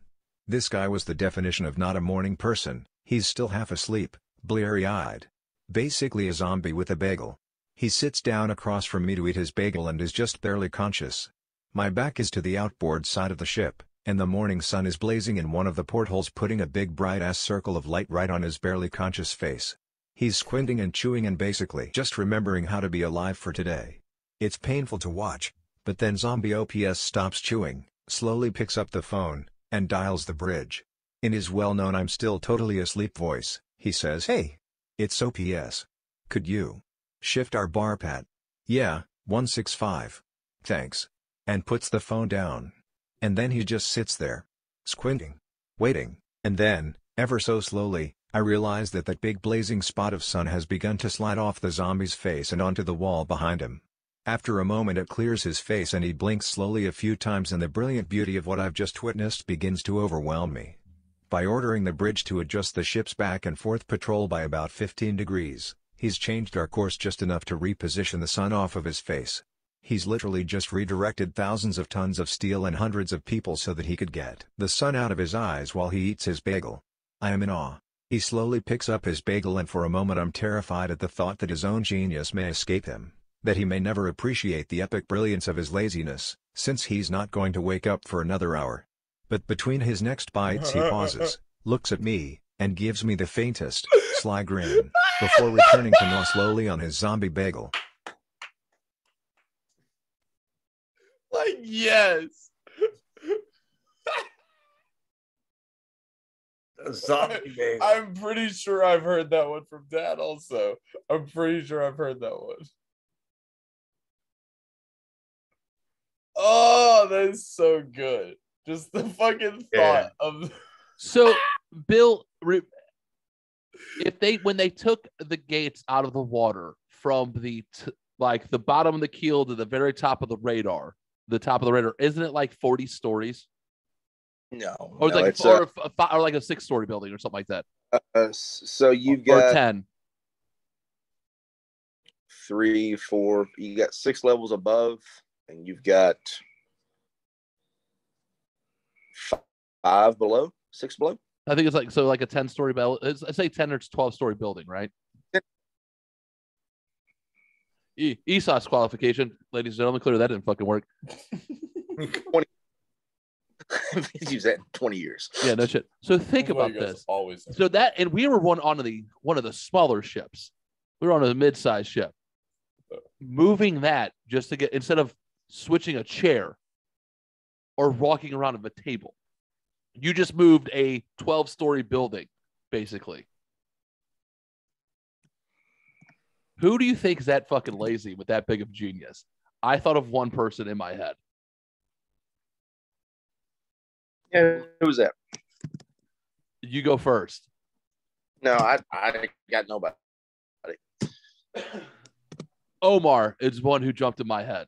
This guy was the definition of not a morning person. He's still half asleep, bleary-eyed. Basically a zombie with a bagel. He sits down across from me to eat his bagel and is just barely conscious. My back is to the outboard side of the ship, and the morning sun is blazing in one of the portholes, putting a big bright-ass circle of light right on his barely conscious face. He's squinting and chewing and basically just remembering how to be alive for today. It's painful to watch, but then zombie OPS stops chewing, slowly picks up the phone, and dials the bridge. In his well-known "I'm still totally asleep" voice, he says, "Hey, it's OPS. Could you shift our bar, Pat? Yeah, 165. Thanks." And puts the phone down. And then he just sits there, squinting, waiting, and then, ever so slowly, I realize that big blazing spot of sun has begun to slide off the zombie's face and onto the wall behind him. After a moment it clears his face and he blinks slowly a few times, and the brilliant beauty of what I've just witnessed begins to overwhelm me. By ordering the bridge to adjust the ship's back and forth patrol by about 15 degrees, he's changed our course just enough to reposition the sun off of his face. He's literally just redirected thousands of tons of steel and hundreds of people so that he could get the sun out of his eyes while he eats his bagel. I am in awe. He slowly picks up his bagel, and for a moment I'm terrified at the thought that his own genius may escape him, that he may never appreciate the epic brilliance of his laziness, since he's not going to wake up for another hour. But between his next bites he pauses, looks at me, and gives me the faintest, sly grin, before returning to gnaw slowly on his zombie bagel. Like, yes. Zombie bagel. I'm pretty sure I've heard that one from Dad also. I'm pretty sure I've heard that one. Oh, that is so good. Just the fucking thought of. So, Bill, when they took the gates out of the water from the the bottom of the keel to the very top of the radar, isn't it like 40 stories? No, Or no, like it's or like a 6-story building or something like that. so you've Or got 10. 3, 4. You got 6 levels above, and you've got 5 below, 6 below. I think it's like a 10-story building. I say 10 or 12-story building, right? ESOS qualification, ladies and gentlemen. Clearly, that didn't fucking work. 20. Use that in 20 years. Yeah, no shit. So think about this. Always. So that, and we were one of the smaller ships, We were on a mid-sized ship. Moving that just to get, instead of switching a chair or walking around of a table, you just moved a 12-story building, basically. Who do you think is that fucking lazy with that big of genius? I thought of one person in my head. Yeah, who was that? You go first. No, I got nobody. Omar is one who jumped in my head.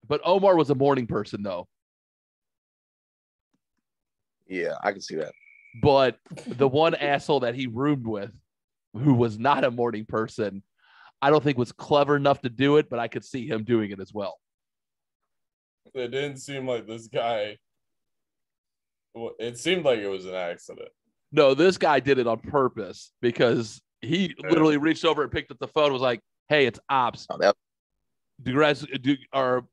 But Omar was a morning person, though. Yeah, I can see that. But the one asshole that he roomed with, who was not a morning person, I don't think was clever enough to do it, but I could see him doing it as well. It didn't seem like this guy. It seemed like it was an accident. No, this guy did it on purpose because he literally reached over and picked up the phone and was like, hey, it's ops. Oh, Do you guys are,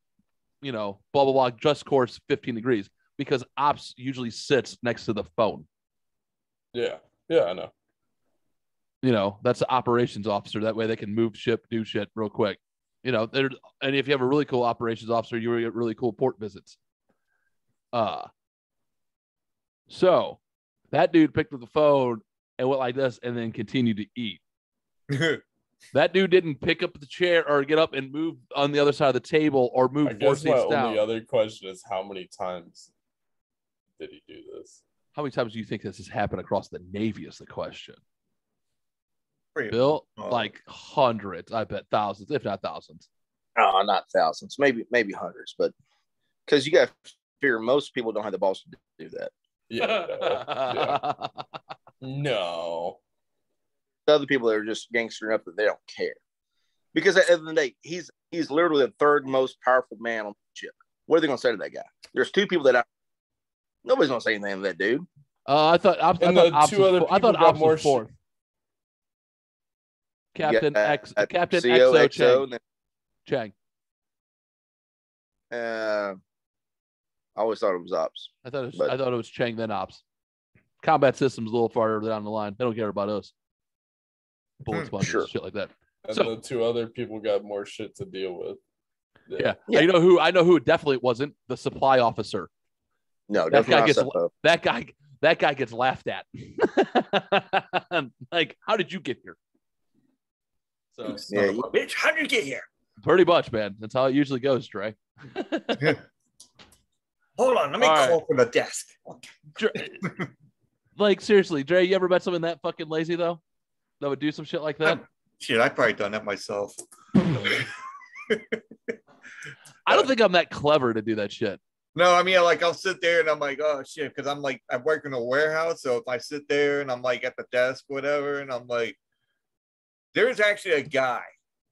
you know, blah, blah, blah, just course 15 degrees, because ops usually sits next to the phone. Yeah. Yeah, I know. You know, that's the operations officer. That way they can move ship, do shit real quick. You know, and if you have a really cool operations officer, you will get really cool port visits. So that dude picked up the phone and went like this and then continued to eat. That dude didn't pick up the chair or get up and move on the other side of the table or move I four guess my seats down. only other question is, how many times did he do this? How many times do you think this has happened across the Navy is the question. Pretty Bill, like hundreds, I bet thousands, if not thousands. Oh, not thousands, maybe hundreds, but because you got to figure most people don't have the balls to do that. Yeah. Yeah. No. Other people that are just gangster enough that they don't care. Because at the end of the day, he's literally the third most powerful man on the ship. What are they going to say to that guy? There's two people that nobody's going to say anything to that dude. I thought Ops was more fourth. Captain Captain CO, XO XO, Chang. I always thought it was Ops. I thought it was Chang, then Ops. Combat systems a little farther down the line. They don't care about us. Bullet sponges, sure. Shit like that. And So the two other people got more shit to deal with. yeah. I know who it definitely wasn't. The supply officer. No, that guy definitely gets that guy gets laughed at. Like, how did you get here? So Yeah, bitch, how did you get here? pretty much, man. That's how it usually goes, Dre. Hold on, let me All call right. for the desk. Like, seriously, Dre, you ever met someone that fucking lazy though? That would do some shit like that? Shit, I probably done that myself. I don't think I'm that clever to do that shit. No, I mean, like, I'll sit there and I'm like, oh shit, because I'm like, I work in a warehouse, so if I sit there and I'm like at the desk, whatever, and I'm like, there's actually a guy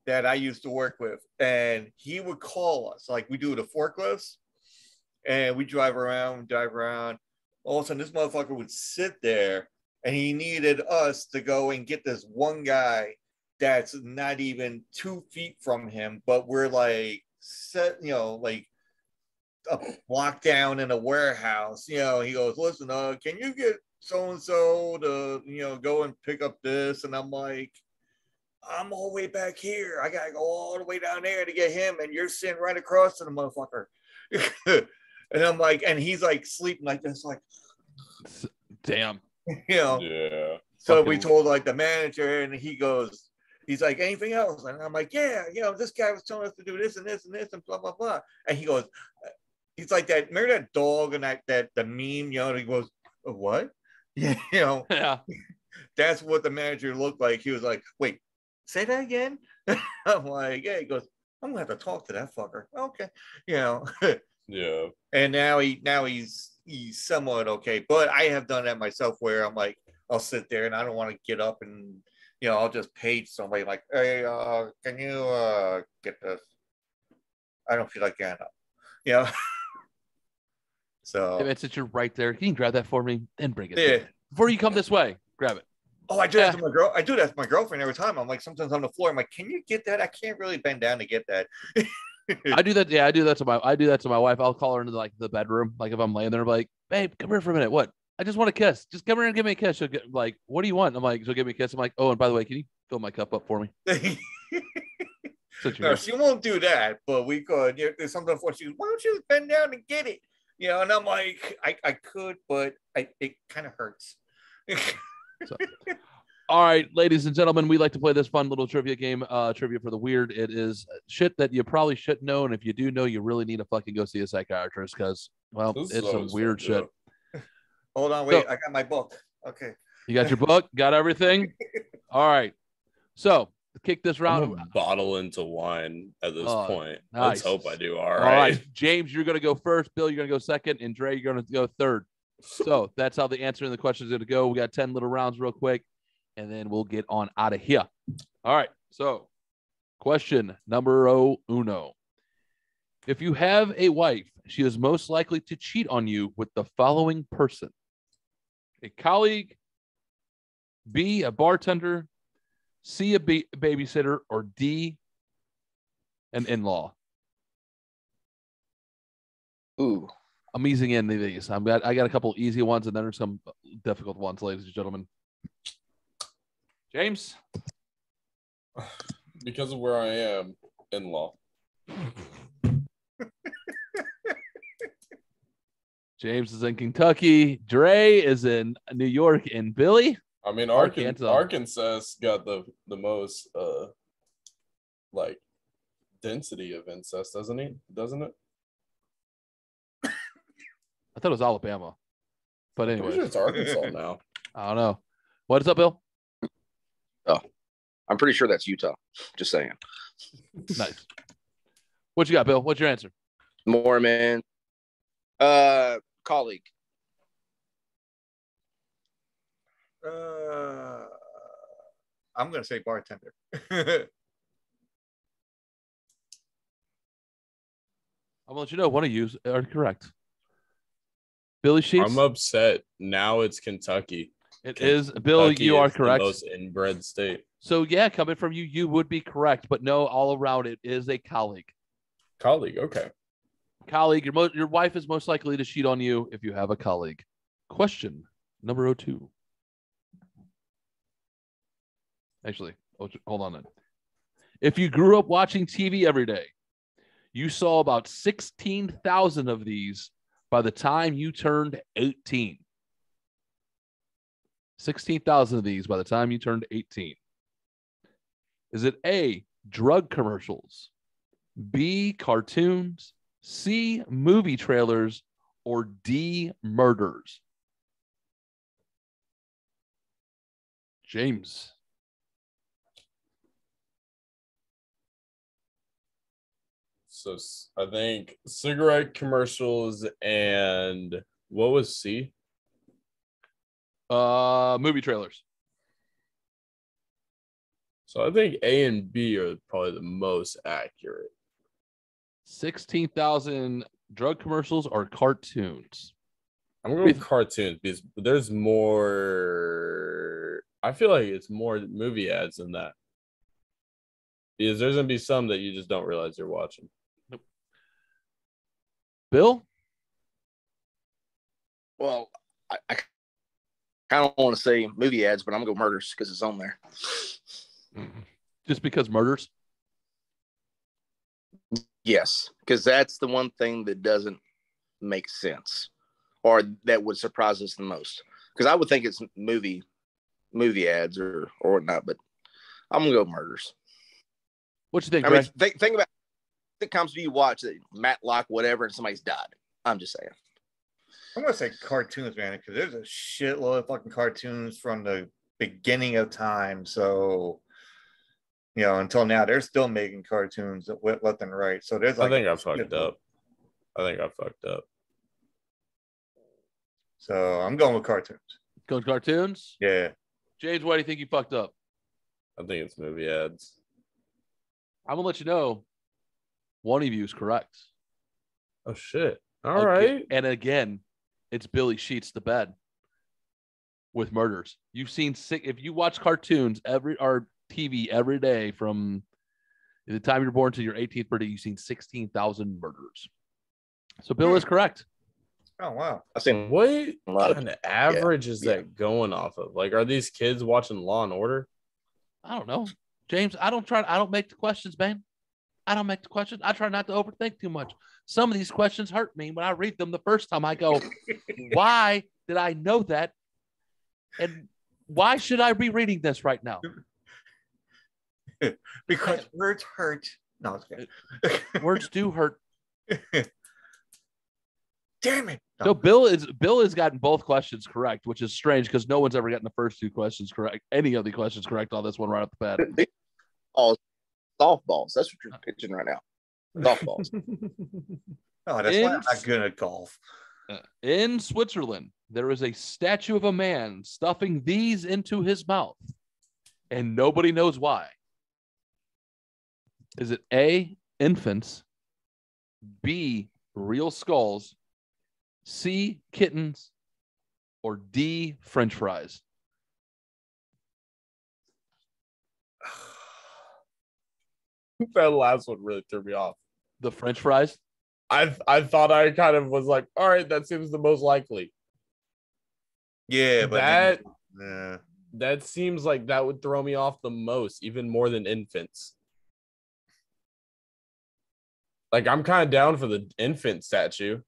that I used to work with, and he would call us, like, we do the forklifts, and we drive around. All of a sudden, this motherfucker would sit there, and he needed us to go and get this one guy that's not even 2 feet from him, but we're like set, you know, like a block down in a warehouse. You know, he goes, listen, can you get so-and-so to, you know, go and pick up this? And I'm like, I'm all the way back here. I gotta go all the way down there to get him, and you're sitting right across to the motherfucker. And I'm like, and he's like sleeping like this, like, Damn. you know. Yeah. So Fucking- we told like the manager, and he goes, he's like, anything else? And I'm like, yeah, you know, this guy was telling us to do this and this and this and blah blah blah. And he goes, he's like that. Remember that dog and that the meme, you know? And he goes, what? Yeah, you know. Yeah. That's what the manager looked like. He was like, wait, say that again? I'm like, yeah. He goes, I'm gonna have to talk to that fucker. Okay, you know. Yeah. And now he's somewhat okay. But I have done that myself where I'm like, I'll sit there and I don't want to get up and, you know, I'll just page somebody like, hey, can you get this? I don't feel like getting up. You know. So Hey, man, since you're right there, can you grab that for me? Then bring it. Yeah. Before you come this way, grab it. oh, I do that to my girl. I do that to my girlfriend every time. I'm like, sometimes on the floor, I'm like, can you get that? I can't really bend down to get that. I do that. Yeah, I do that to my wife. I'll call her into like the bedroom. Like if I'm laying there, I'm like, babe, come here for a minute. What? I just want a kiss. Just come here and give me a kiss. She'll get like, what do you want? I'm like, she'll give me a kiss. I'm like, oh, and by the way, can you fill my cup up for me? No, she won't do that, but we could. There's something for she. Why don't you just bend down and get it? And I'm like, I could, but it kind of hurts. So, all right, ladies and gentlemen, we like to play this fun little trivia game, trivia for the weird. It is shit that you probably shouldn't know, and if you do know, you really need to fucking go see a psychiatrist because, well, it's some weird shit. Hold on, wait, I got my book. Okay. You got your book? Got everything? All right. So, to kick this round. I'm a bottle into wine at this point. Nice. Let's hope I do all right. All right. James, you're going to go first. Bill, you're going to go second. And Dre, you're going to go third. So, that's how the answer and the question is going to go. We got 10 little rounds real quick, and then we'll get on out of here. All right. So, question numero uno. If you have a wife, she is most likely to cheat on you with the following person: a colleague, B, a bartender, C, a babysitter, or D, an in-law. Ooh. I'm easing in these. I got a couple easy ones, and then there's some difficult ones, ladies and gentlemen. James? Because of where I am, in-law. James is in Kentucky. Dre is in New York, and Billy? I mean, Arkansas got the most like density of incest, doesn't it? I thought it was Alabama, but anyway, it's Arkansas now. I don't know. What's up, Bill? Oh, I'm pretty sure that's Utah. Just saying. Nice. What you got, Bill? What's your answer? Mormon. Colleague. I'm gonna say bartender. I'm gonna let you know one of you are correct. Billy Sheets. I'm upset. Now it's Kentucky. It is Bill. You are correct. The most inbred state. So yeah, coming from you, you would be correct, but no, all around it is a colleague. Colleague, okay. Colleague, your wife is most likely to cheat on you if you have a colleague. Question number 2. Actually, hold on then. If you grew up watching TV every day, you saw about 16,000 of these by the time you turned 18. 16,000 of these by the time you turned 18. Is it A, drug commercials, B, cartoons, C, movie trailers, or D, murders? James. So I think cigarette commercials and what was C? Movie trailers. So I think A and B are probably the most accurate. 16,000 drug commercials or cartoons? I'm going with cartoons because there's more. I feel like it's more movie ads than that. Because there's going to be some that you just don't realize you're watching. Nope. Bill? Well, I kind of want to say movie ads, but I'm going to go murders because it's on there. Just because murders? Yes, because that's the one thing that doesn't make sense or that would surprise us the most. Because I would think it's movie ads or whatnot, but I'm going to go murders. What you think, I Greg? mean, think about sitcoms you watch, Matlock, whatever, and somebody's died. I'm just saying. I'm gonna say cartoons, man, because there's a shitload of fucking cartoons from the beginning of time. So, until now, they're still making cartoons left and right. So there's like I think I fucked up. So I'm going with cartoons. Going cartoons? Yeah. James, why do you think you fucked up? I think it's movie ads. I'm gonna let you know. One of you is correct. Oh shit! All right. And again, it's Billy Sheets the bed with murders. You've seen if you watch cartoons or TV every day from the time you're born to your 18th birthday, you've seen 16,000 murders. So Bill is correct. Oh wow. I've seen What a lot of kind of average is that going off of? Like, are these kids watching Law and Order? I don't know. James, I don't make the questions, man. I don't make the questions. I try not to overthink too much. Some of these questions hurt me when I read them the first time. I go, why did I know that? And why should I be reading this right now? Because words hurt. No, it's okay. Words do hurt. Damn it. No. So Bill has gotten both questions correct, which is strange because no one's ever gotten the first two questions correct. Any of the questions correct on this one right off the bat. Softballs. That's what you're pitching right now. Softballs. Oh, that's why I'm not good at golf. In Switzerland, there is a statue of a man stuffing these into his mouth, and nobody knows why. Is it A, infants, B, real skulls, C, kittens, or D, French fries? That last one really threw me off. The French fries? I thought I kind of was like, all right, that seems the most likely. Yeah, but that seems like that would throw me off the most, even more than infants. Like, I'm kind of down for the infant statue.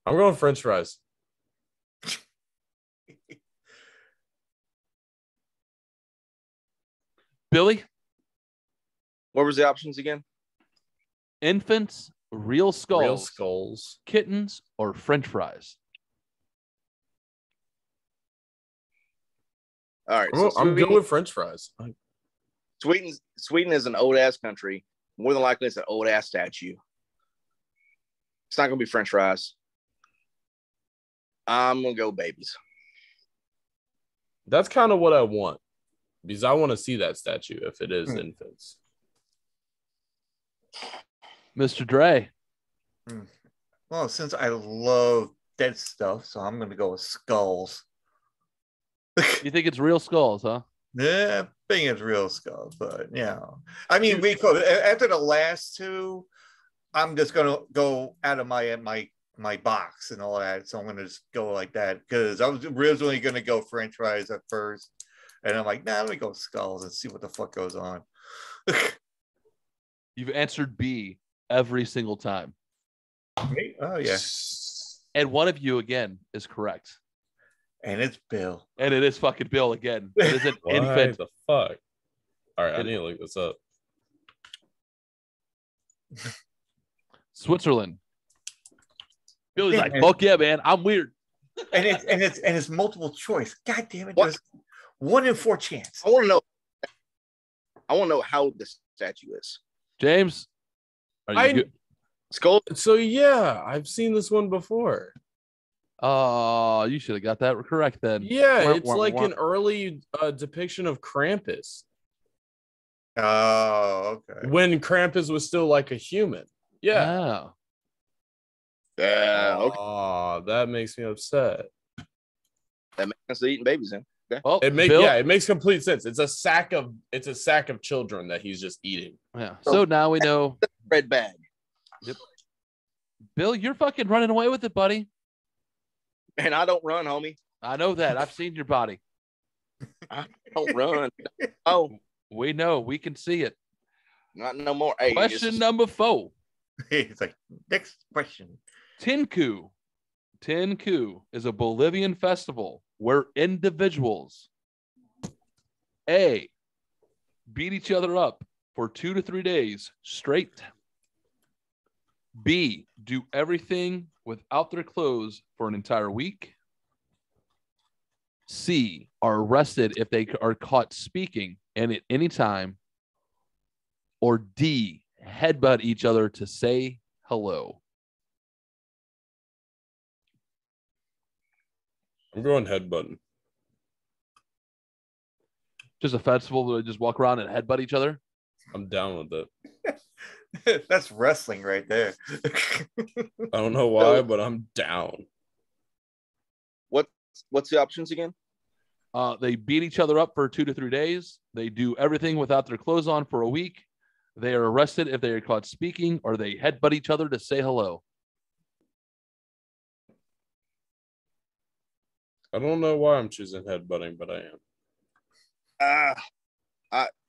I'm going French fries. Billy? What was the options again? Infants, real skulls, kittens, or French fries? All right. I'm going with French fries. Sweden is an old ass country. More than likely, it's an old ass statue. It's not going to be French fries. I'm going to go babies. That's kind of what I want, because I want to see that statue if it is infants. Mr. Dre. Well, since I love dead stuff, so I'm going to go with skulls. You think it's real skulls, huh? Yeah, I think it's real skulls, but yeah. I mean, we could after the last two, I'm just gonna go out of my box and all that. So I'm gonna just go like that because I was originally gonna go French fries at first, and I'm like, nah, let me go skulls and see what the fuck goes on. You've answered B every single time. Me? Oh yeah. And one of you again is correct. And it's Bill. And it is fucking Bill again. It is an infant. The fuck? All right, I need to look this up. Switzerland. Billy's like, fuck yeah, man. I'm weird. And it's multiple choice. God damn it. There's 1 in 4 chance. I want to know how the statue is. James, are you good? Skull. So yeah, I've seen this one before. Oh, you should have got that correct then. Yeah, it's like an early depiction of Krampus. Oh, okay. When Krampus was still like a human. Yeah. Oh. Yeah. Okay. Oh, that makes me upset. That makes sense. Eating babies then. Okay. Well, It makes complete sense. It's a sack of children that he's just eating. Yeah. So now we know. Red bag. Yep. Bill, you're fucking running away with it, buddy. And I don't run, homie. I know that. I've seen your body. I don't run. Oh, we know. We can see it. not no more. Hey, Question number 4. It's like, next question. Tinku. Tinku is a Bolivian festival where individuals A, beat each other up for 2 to 3 days straight. B, do everything without their clothes for an entire week. C, are arrested if they are caught speaking and at any time. Or D, headbutt each other to say hello. I'm going headbutting. Just a festival where they just walk around and headbutt each other? I'm down with it. That's wrestling right there. I don't know why, but I'm down. What's the options again? They beat each other up for 2 to 3 days. They do everything without their clothes on for a week. They are arrested if they are caught speaking, or they headbutt each other to say hello. I don't know why I'm choosing headbutting, but I am.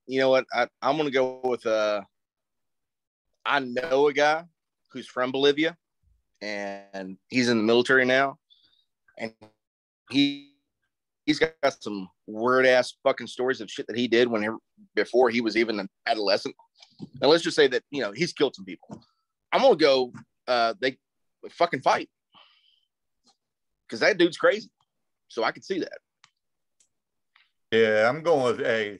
You know what? I'm gonna go with I know a guy who's from Bolivia, and he's in the military now, and he's got some weird ass fucking stories of shit that he did before he was even an adolescent. Now let's just say that he's killed some people. I'm gonna go. They fucking fight because that dude's crazy. So I can see that. Yeah, I'm going with A.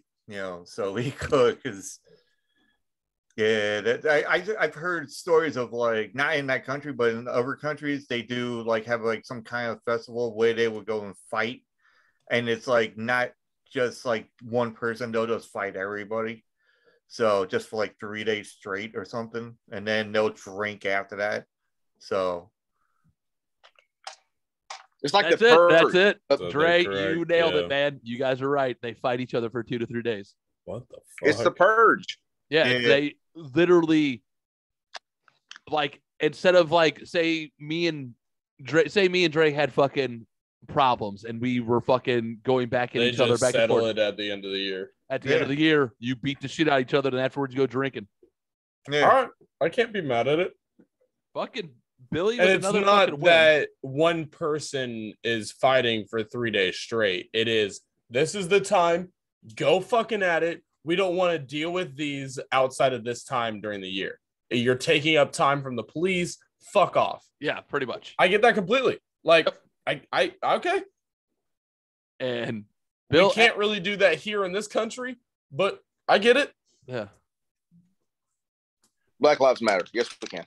So he could, because I've heard stories of like, not in that country, but in other countries, they do like have like some kind of festival where they would go and fight, and it's like not just like one person, they'll just fight everybody. So just for like 3 days straight or something, and then they'll drink after that. So it's like that's the it. purge. That's it. So Dre, correct, you nailed yeah. it, man. You guys are right. They fight each other for 2 to 3 days. What the fuck? It's the purge. Yeah, they literally, like, instead of like say me and Dre had fucking problems and we were fucking going back at They each other just back and settle forth. it at the end of the year. At the end of the year, you beat the shit out of each other, and afterwards you go drinking. yeah. All right, I can't be mad at it. Fucking Billy And with it's another not fucking win. that one person is fighting for 3 days straight. It is, this is the time, go fucking at it. We don't want to deal with these outside of this time during the year. You're taking up time from the police. Fuck off. Yeah, pretty much. I get that completely. Like, I okay. And Bill, we can't really do that here in this country, but I get it. Yeah. Black Lives Matter. Yes, we can.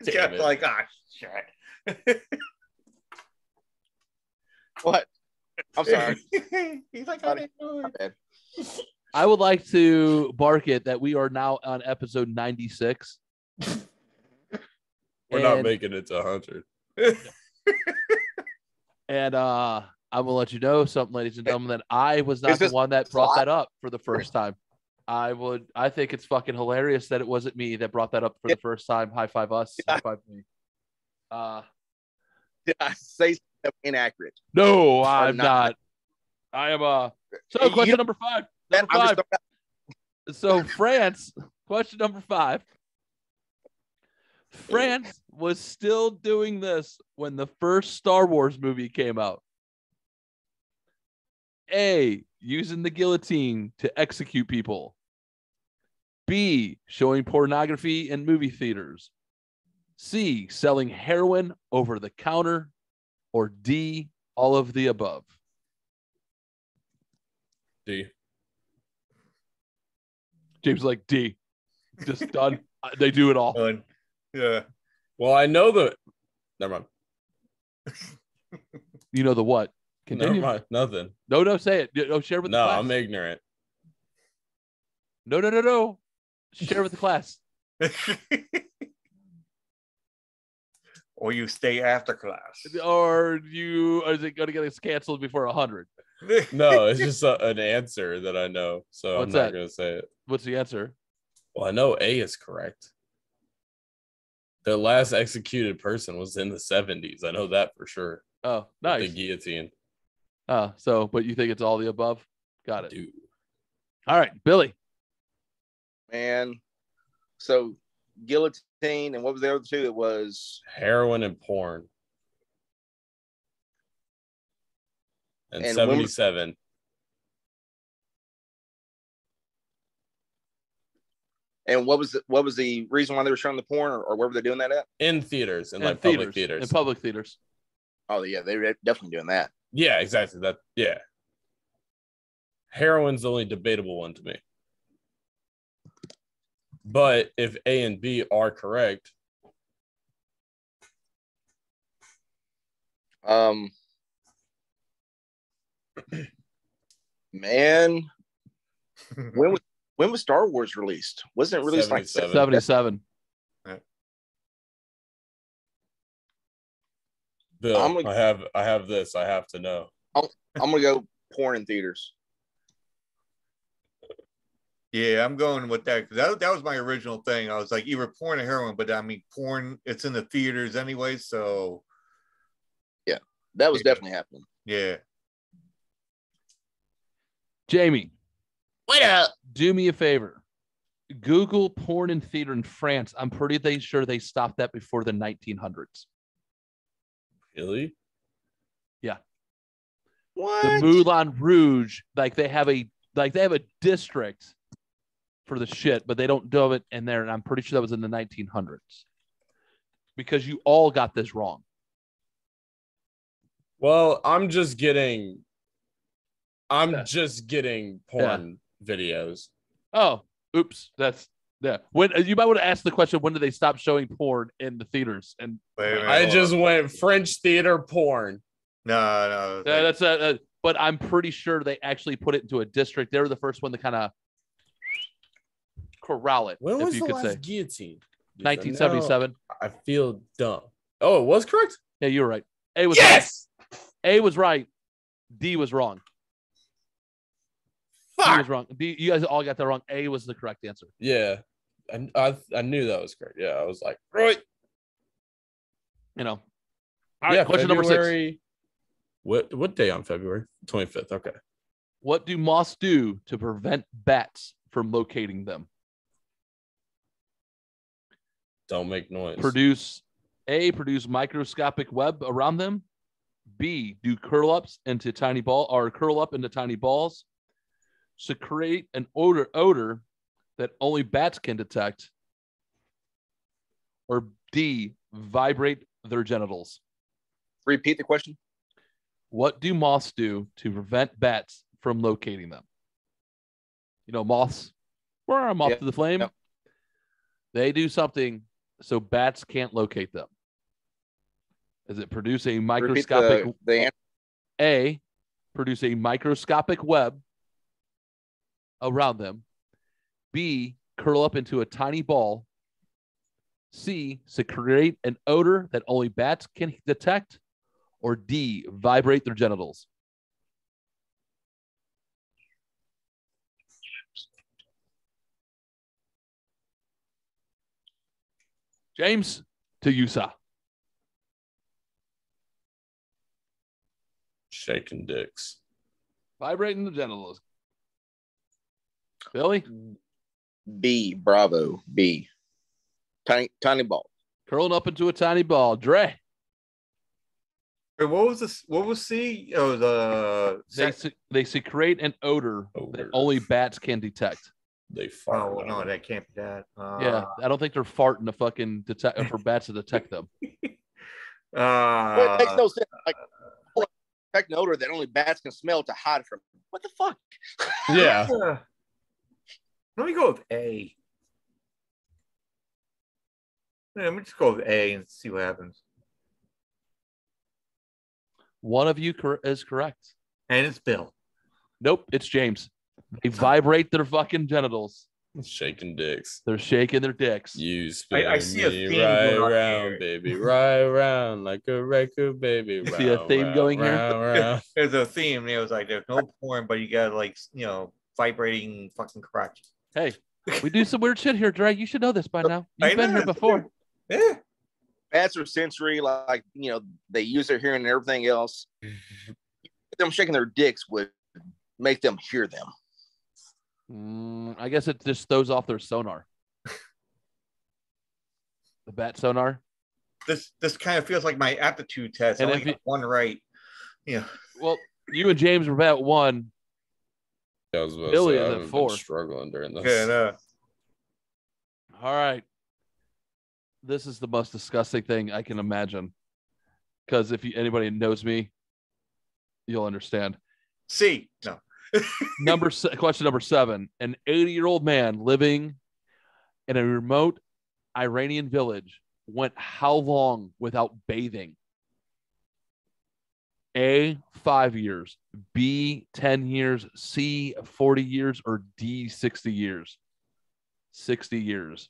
Jeff, like, shit. What? I'm sorry. He's like, I didn't know My it. bad. I would like to bark it that we are now on episode 96. We're not making it to 100. And I'm gonna let you know something, ladies and gentlemen, that I was not Is the this one that brought plot? that up for the first time. I think it's fucking hilarious that it wasn't me that brought that up for the first time. High five us. High five me. Did I say something inaccurate? No, I'm not. not. I am so You question don't- number 5. I'm Number just 5. So France, question number 5. France was still doing this when the first Star Wars movie came out. A, using the guillotine to execute people. B, showing pornography in movie theaters. C, selling heroin over the counter. Or D, all of the above. D. James is like, D. Just done. They do it all. Yeah. Well, I know the. Never mind. You know the what? Continue. Never mind. Nothing. No, say it. No, share with the No, class. I'm ignorant. No. Share with the class. Or you stay after class. Or is it going to get us canceled before 100? No, it's just an answer that I know. So What's I'm not that? going to say it. What's the answer? Well, I know A is correct. The last executed person was in the 70s. I know that for sure. Oh, With nice. the guillotine. But you think it's all the above? Got it. Dude. All right, Billy. Man. So guillotine, and what was the other two? It was Heroin and porn. And And when was- 77. and what was the reason why they were showing the porn, or where were they doing that at? In theaters. In And like public theaters. In public theaters. Oh yeah, they were definitely doing that. Yeah, exactly. That. Yeah. Heroin's the only debatable one to me. But if A and B are correct, Man, when was Star Wars released? Wasn't it released like 77. 77. Bill, I'm like- I have this. I have to know. I'm gonna go porn in theaters. Yeah, I'm going with that because that was my original thing. I was like either porn or heroin, but I mean porn. It's in the theaters anyway, so Yeah, that was definitely happening. Yeah. Jamie, what up? Do me a favor. Google porn in theater in France. I'm pretty sure they stopped that before the 1900s. Really? Yeah. What? The Moulin Rouge, like they have a district for the shit, but they don't do it in there. And I'm pretty sure that was in the 1900s. Because you all got this wrong. Well, I'm just getting porn videos. Oh, oops. That's when you might want to ask the question, when did they stop showing porn in the theaters? And I just went French theater porn. No. That's but I'm pretty sure they actually put it into a district. They were the first one to kind of corral it. When if was you the could last say guillotine? 1977. I feel dumb. Oh, it was correct? Yeah, you were right. A was yes! right. A was right. D was wrong. Fuck! D was wrong. D, you guys all got that wrong. A was the correct answer. Yeah. I knew that was correct. Yeah, I was like, right. You know. All right, question number 6. What day on February? 25th. Okay. What do moths do to prevent bats from locating them? Don't make noise. Produce microscopic web around them. B, do curl up into tiny balls. Secrete an odor that only bats can detect. Or D, vibrate their genitals. Repeat the question. What do moths do to prevent bats from locating them? You know, moths. We're a moth to the flame. Yep. They do something so bats can't locate them. Is it produce a microscopic A, produce a microscopic web around them. B, curl up into a tiny ball. C, secrete an odor that only bats can detect. Or D, vibrate their genitals. James, to you, sir. Shaking dicks. Vibrating the genitals. Billy? B, bravo. B. Tiny ball. Curling up into a tiny ball. Dre? Wait, what was this? What was C? It was they secrete an odor that only bats can detect. They fart. Oh no, that can't be that. Yeah, I don't think they're farting to fucking detect for bats to detect them. Well, it makes no sense. Like detect an odor that only bats can smell to hide from. What the fuck? Yeah. Let me go with A. Yeah, let me just go with A and see what happens. One of you is correct. And it's Bill. Nope, it's James. They vibrate their fucking genitals. Shaking dicks. They're shaking their dicks. You spin I see a me theme right going on around, here. baby. Right around like a record, baby. You see a theme going here? Round. There's a theme. It was like there's no porn, but you got like vibrating fucking crotch. Hey, we do some weird shit here, Dre. You should know this by now. You've been here before. Yeah. Bats are sensory, like they use their hearing and everything else. Them shaking their dicks would make them hear them. I guess it just throws off their sonar. The bat sonar. This kind of feels like my aptitude test. And I only got one right. Yeah. Well, you and James were at 1. Billy is at 4. Struggling during this. Yeah. All right. This is the most disgusting thing I can imagine. Because if anybody knows me, you'll understand. C. No. Question number 7. An 80-year-old man living in a remote Iranian village went how long without bathing? A, 5 years. B, 10 years. C, 40 years. Or D, 60 years? 60 years.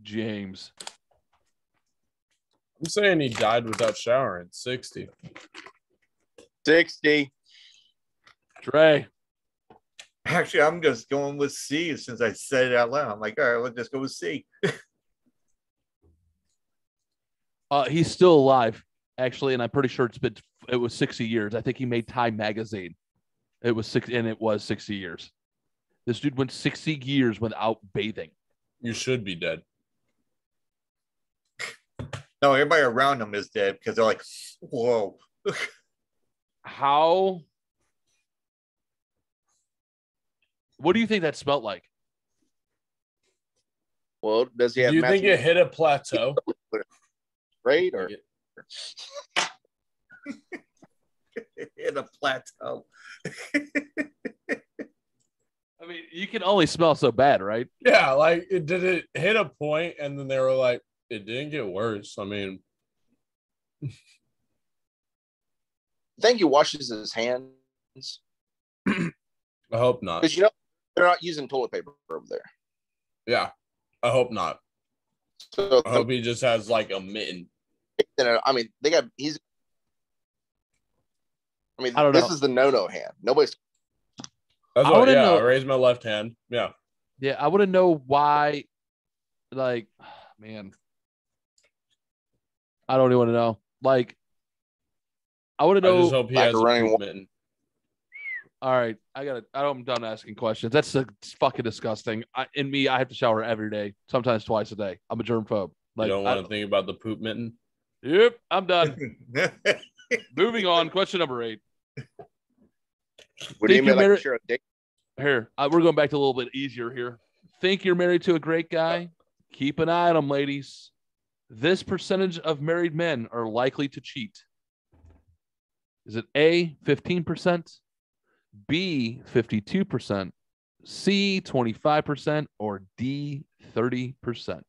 James. I'm saying he died without showering. 60. 60. Dre. Actually, I'm just going with C since I said it out loud. I'm like, all right, let's just go with C. He's still alive, actually, and I'm pretty sure it was 60 years. I think he made Time magazine. It was 60 years. This dude went 60 years without bathing. You should be dead. No, everybody around him is dead because they're like, whoa. How? What do you think that smelled like? Well, does he have? Do you think it hit a plateau? Great or In a plateau. I mean, you can only smell so bad, right? Yeah, like did it hit a point and then they were like, it didn't get worse. I mean, I think he washes his hands I hope not. because they're not using toilet paper over there. Yeah, I hope not. So I hope he just has like a mitten. I mean, I don't this know. is the no hand. Nobody's. That's I what, wanna yeah, know- I raised my left hand. Yeah. Yeah, I want to know why. Like, man, I don't even want to know. Like, I want to I know. just hope he like has a a running poop wa- mitten. All right, I'm done asking questions. That's fucking disgusting. I have to shower every day, sometimes twice a day. I'm a germphobe. You Like, don't want to think about the poop mitten? Yep, I'm done. Moving on. Question number 8. What do you Think mean you're like married- share a date? Here, we're going back to a little bit easier here. Think you're married to a great guy? Keep an eye on him, ladies. This percentage of married men are likely to cheat. Is it A, 15%, B, 52%, C, 25%, or D, 30%?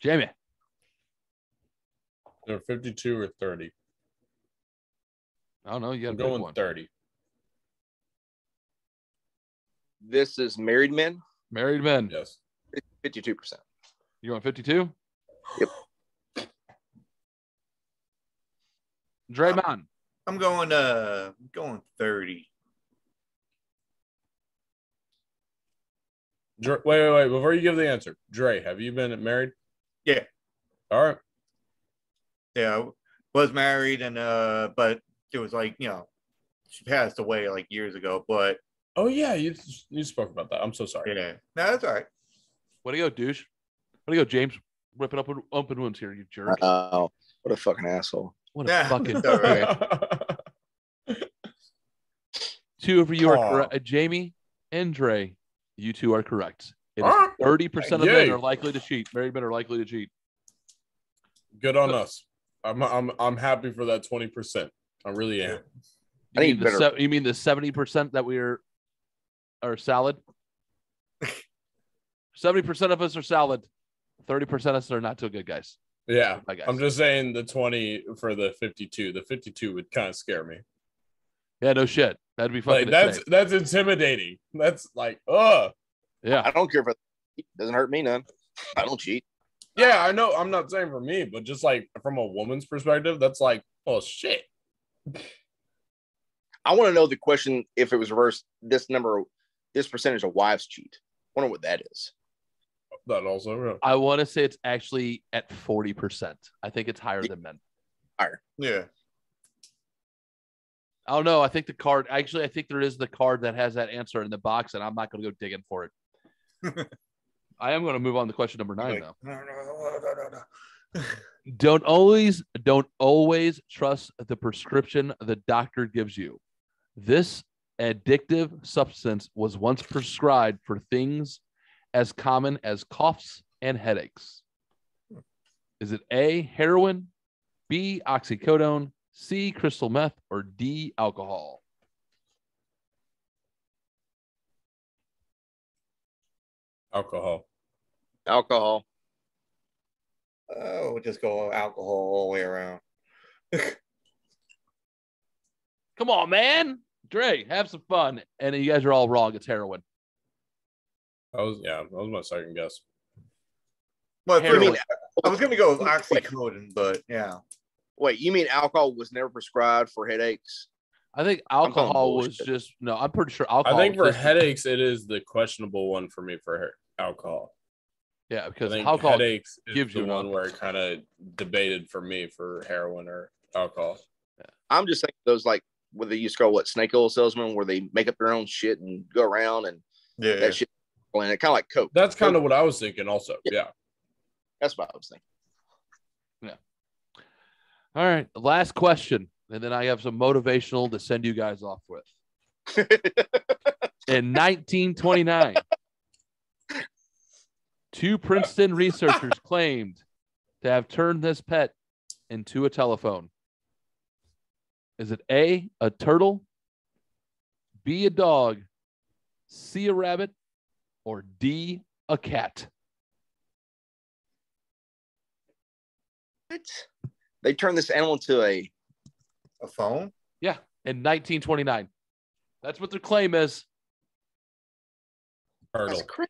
Jamie. They're 52 or 30. I don't know. You got I'm to pick going one. 30. This is married men. Married men. Yes. 52%. You want 52? Yep. Draymond. I'm going 30. Wait. Before you give the answer, Dre, have you been married? Yeah. All right. Yeah, I was married and but it was like, she passed away like years ago, but Oh, yeah. You spoke about that. I'm so sorry. yeah. No, that's all right. Way to go, douche. Way to go, James. Ripping up open wounds here, you jerk. Oh, what a fucking asshole. What a Yeah, fucking it's all right. prick. 2 of you are Aw. correct. Jamie and Dre, you two are correct. It is Ah, 30% of yay. men are likely to cheat. Married men are likely to cheat. Good on us. I'm happy for that 20%. I really am. I think You mean the 70% that are salad? 70% of us are salad. 30% of us are not so good, guys. Yeah. Bye, guys. I'm just saying the 20 for the 52. The 52 would kind of scare me. Yeah, no shit. That'd be fucking Like insane. that's intimidating. That's like, ugh. I Yeah. don't care if it doesn't hurt me none. I don't cheat. Yeah, I know. I'm not saying for me, but just like from a woman's perspective, that's like, oh shit. I want to know the question if it was reversed. This percentage of wives cheat. I wonder what that is. That also real. I want to say it's actually at 40%. I think it's higher than men. Higher. Yeah. I don't know. I think I think there is the card that has that answer in the box, and I'm not going to go digging for it. I am going to move on to question number 9, though. No. Don't always trust the prescription the doctor gives you. This addictive substance was once prescribed for things as common as coughs and headaches. Is it A, heroin, B, oxycodone, C, crystal meth, or D, alcohol? Alcohol. Alcohol. We'll just go alcohol all the way around. Come on, man. Dre, have some fun. And you guys are all wrong. It's heroin. That was my second guess. Well, Heroin. I was gonna go with oxycodone, but yeah. Wait, you mean alcohol was never prescribed for headaches? I think calling alcohol was bullshit. just no. I'm pretty sure alcohol. I think was for just- headaches, it is the questionable one for me for alcohol. Yeah, I because think alcohol headaches is gives the you one enough. where it kind of debated for me for heroin or alcohol. I'm just thinking those like what they used to call what snake oil salesmen, where they make up their own shit and go around and Yeah. that shit. And it kind of like Coke. That's kind of what I was thinking. Also, yeah. That's what I was thinking. All right, last question, and then I have some motivational to send you guys off with. In 1929, two Princeton researchers claimed to have turned this pet into a telephone. Is it A, a turtle, B, a dog, C, a rabbit, or D, a cat? What? They turned this animal into a phone? Yeah, in 1929. That's what their claim is. Turtle. That's crazy.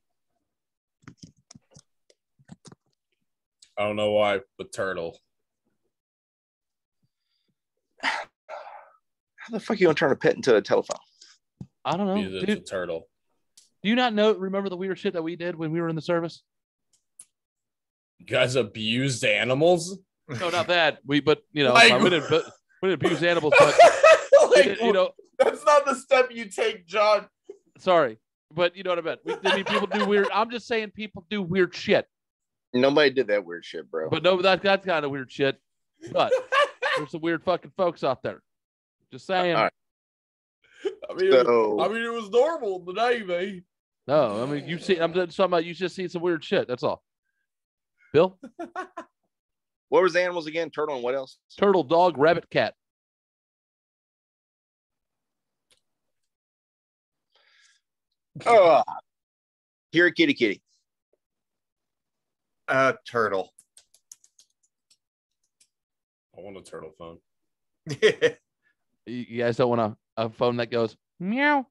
I don't know why, but turtle. How the fuck are you gonna turn a pet into a telephone? I don't know. Because it's a Dude, turtle. do you not remember the weird shit that we did when we were in the service? You guys abused animals? No, not that. We Like- we didn't abuse animals, but Like, you know, that's not the step you take, John. sorry, but you know what I meant. I mean, people do weird. I'm just saying people do weird shit. Nobody did that weird shit, bro. But no, that's kind of weird shit. But there's some weird fucking folks out there. Just saying. All right. I mean, it was normal in the Navy. No, I mean I'm just talking about you just seen some weird shit. That's all. Bill, What was the animals again? Turtle and what else? turtle, dog, rabbit, cat. Oh, here, kitty, kitty. Turtle. I want a turtle phone. You guys don't want a phone that goes meow,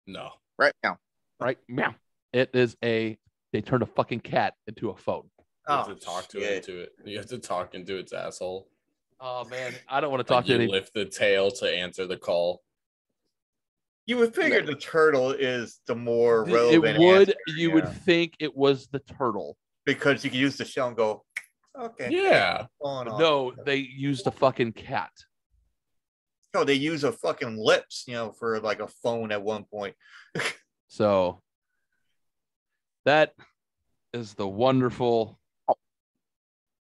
No. Right now. right? Meow. It is they turned a fucking cat into a phone. You have Oh, to talk to shit. it into it. You have to talk into its asshole. Oh man, I don't want to talk Like to you any. lift the tail to answer the call. You would figure the turtle is the more It relevant would. answer, You would think it was the turtle. because you can use the shell and go, okay. Yeah. Going on. No, they used a fucking cat. No, they use a fucking lips, for like a phone at one point. So that is the wonderful. That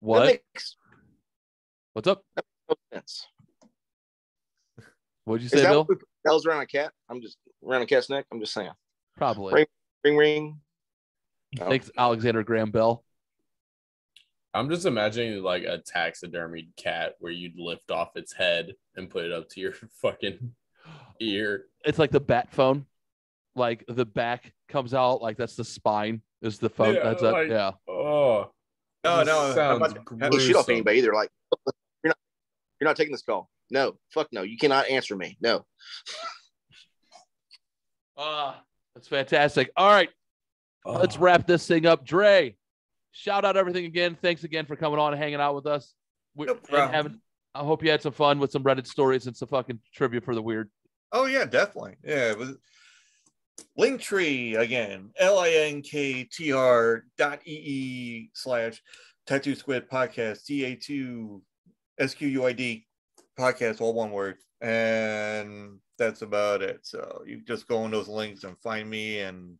What? makes What's up? no sense. What'd you Is say, that Bill? what we put bells around a cat? I'm just around a cat's neck. I'm just saying. Probably. Ring, ring, ring. Oh. Thanks, Alexander Graham Bell. I'm just imagining like a taxidermied cat where you'd lift off its head and put it up to your fucking ear. It's like the bat phone. Like the back comes out, like that's the spine. Is the phone? Yeah, That's it. like- Yeah. Oh. No, this no, sounds I'm about Can't shoot off gruesome. anybody either. Like you're not taking this call. No, fuck no. You cannot answer me. No. That's fantastic. All right. Let's wrap this thing up. Dre, shout out everything again. Thanks again for coming on and hanging out with us. No problem. I hope you had some fun with some Reddit stories and some fucking trivia for the weird. Oh yeah, definitely. Yeah, it was Linktree again, linktr.ee/Ta2Squid Podcast, Ta2Squid Podcast, all one word, and that's about it. So you just go on those links and find me and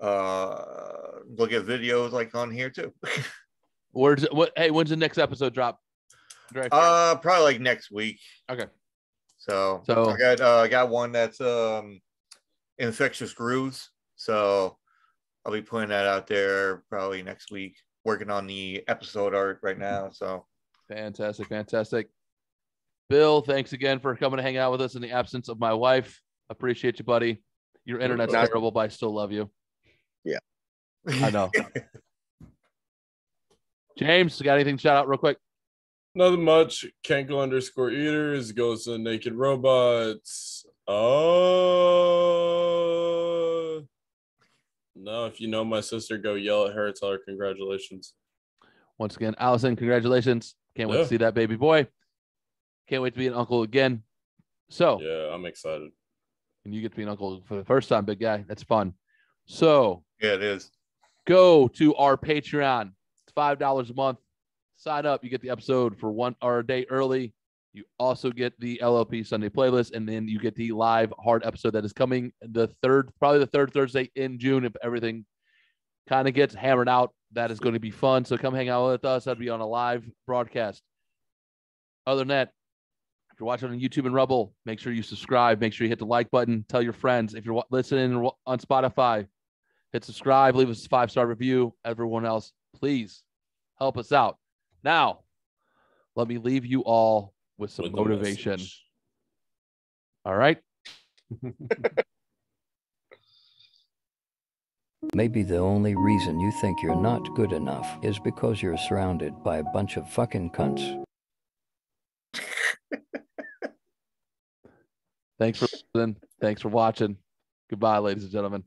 look at videos like on here too. Hey, when's the next episode drop? Dre? Probably like next week. Okay. So So- I got one that's infectious grooves. So I'll be putting that out there probably next week. Working on the episode art right now. So Fantastic. Fantastic. Bill, thanks again for coming to hang out with us in the absence of my wife. Appreciate you, buddy. Your internet's Nice. terrible, but I still love you. Yeah. I know. James, got anything to shout out real quick? Nothing much. Kenkel_eaters goes to Naked Robots. Oh. No, if you know my sister, go yell at her. Tell her congratulations. Once again, Allison, congratulations. Can't wait Yeah. to see that baby boy. Can't wait to be an uncle again. So Yeah, I'm excited. and you get to be an uncle for the first time, big guy. That's fun. So Yeah, it is. go to our Patreon. It's $5 a month. Sign up. You get the episode for 1 hour a day early. You also get the LLP Sunday playlist, and then you get the live hard episode that is coming probably the third Thursday in June if everything kind of gets hammered out. That is going to be fun. So come hang out with us. That'll be on a live broadcast. Other than that, if you're watching on YouTube and Rumble, make sure you subscribe. Make sure you hit the like button. Tell your friends. If you're listening on Spotify, hit subscribe. Leave us a 5-star review. Everyone else, please help us out. Now, let me leave you all with some motivation. All right? Maybe the only reason you think you're not good enough is because you're surrounded by a bunch of fucking cunts. Thanks for listening. Thanks for watching. Goodbye, ladies and gentlemen.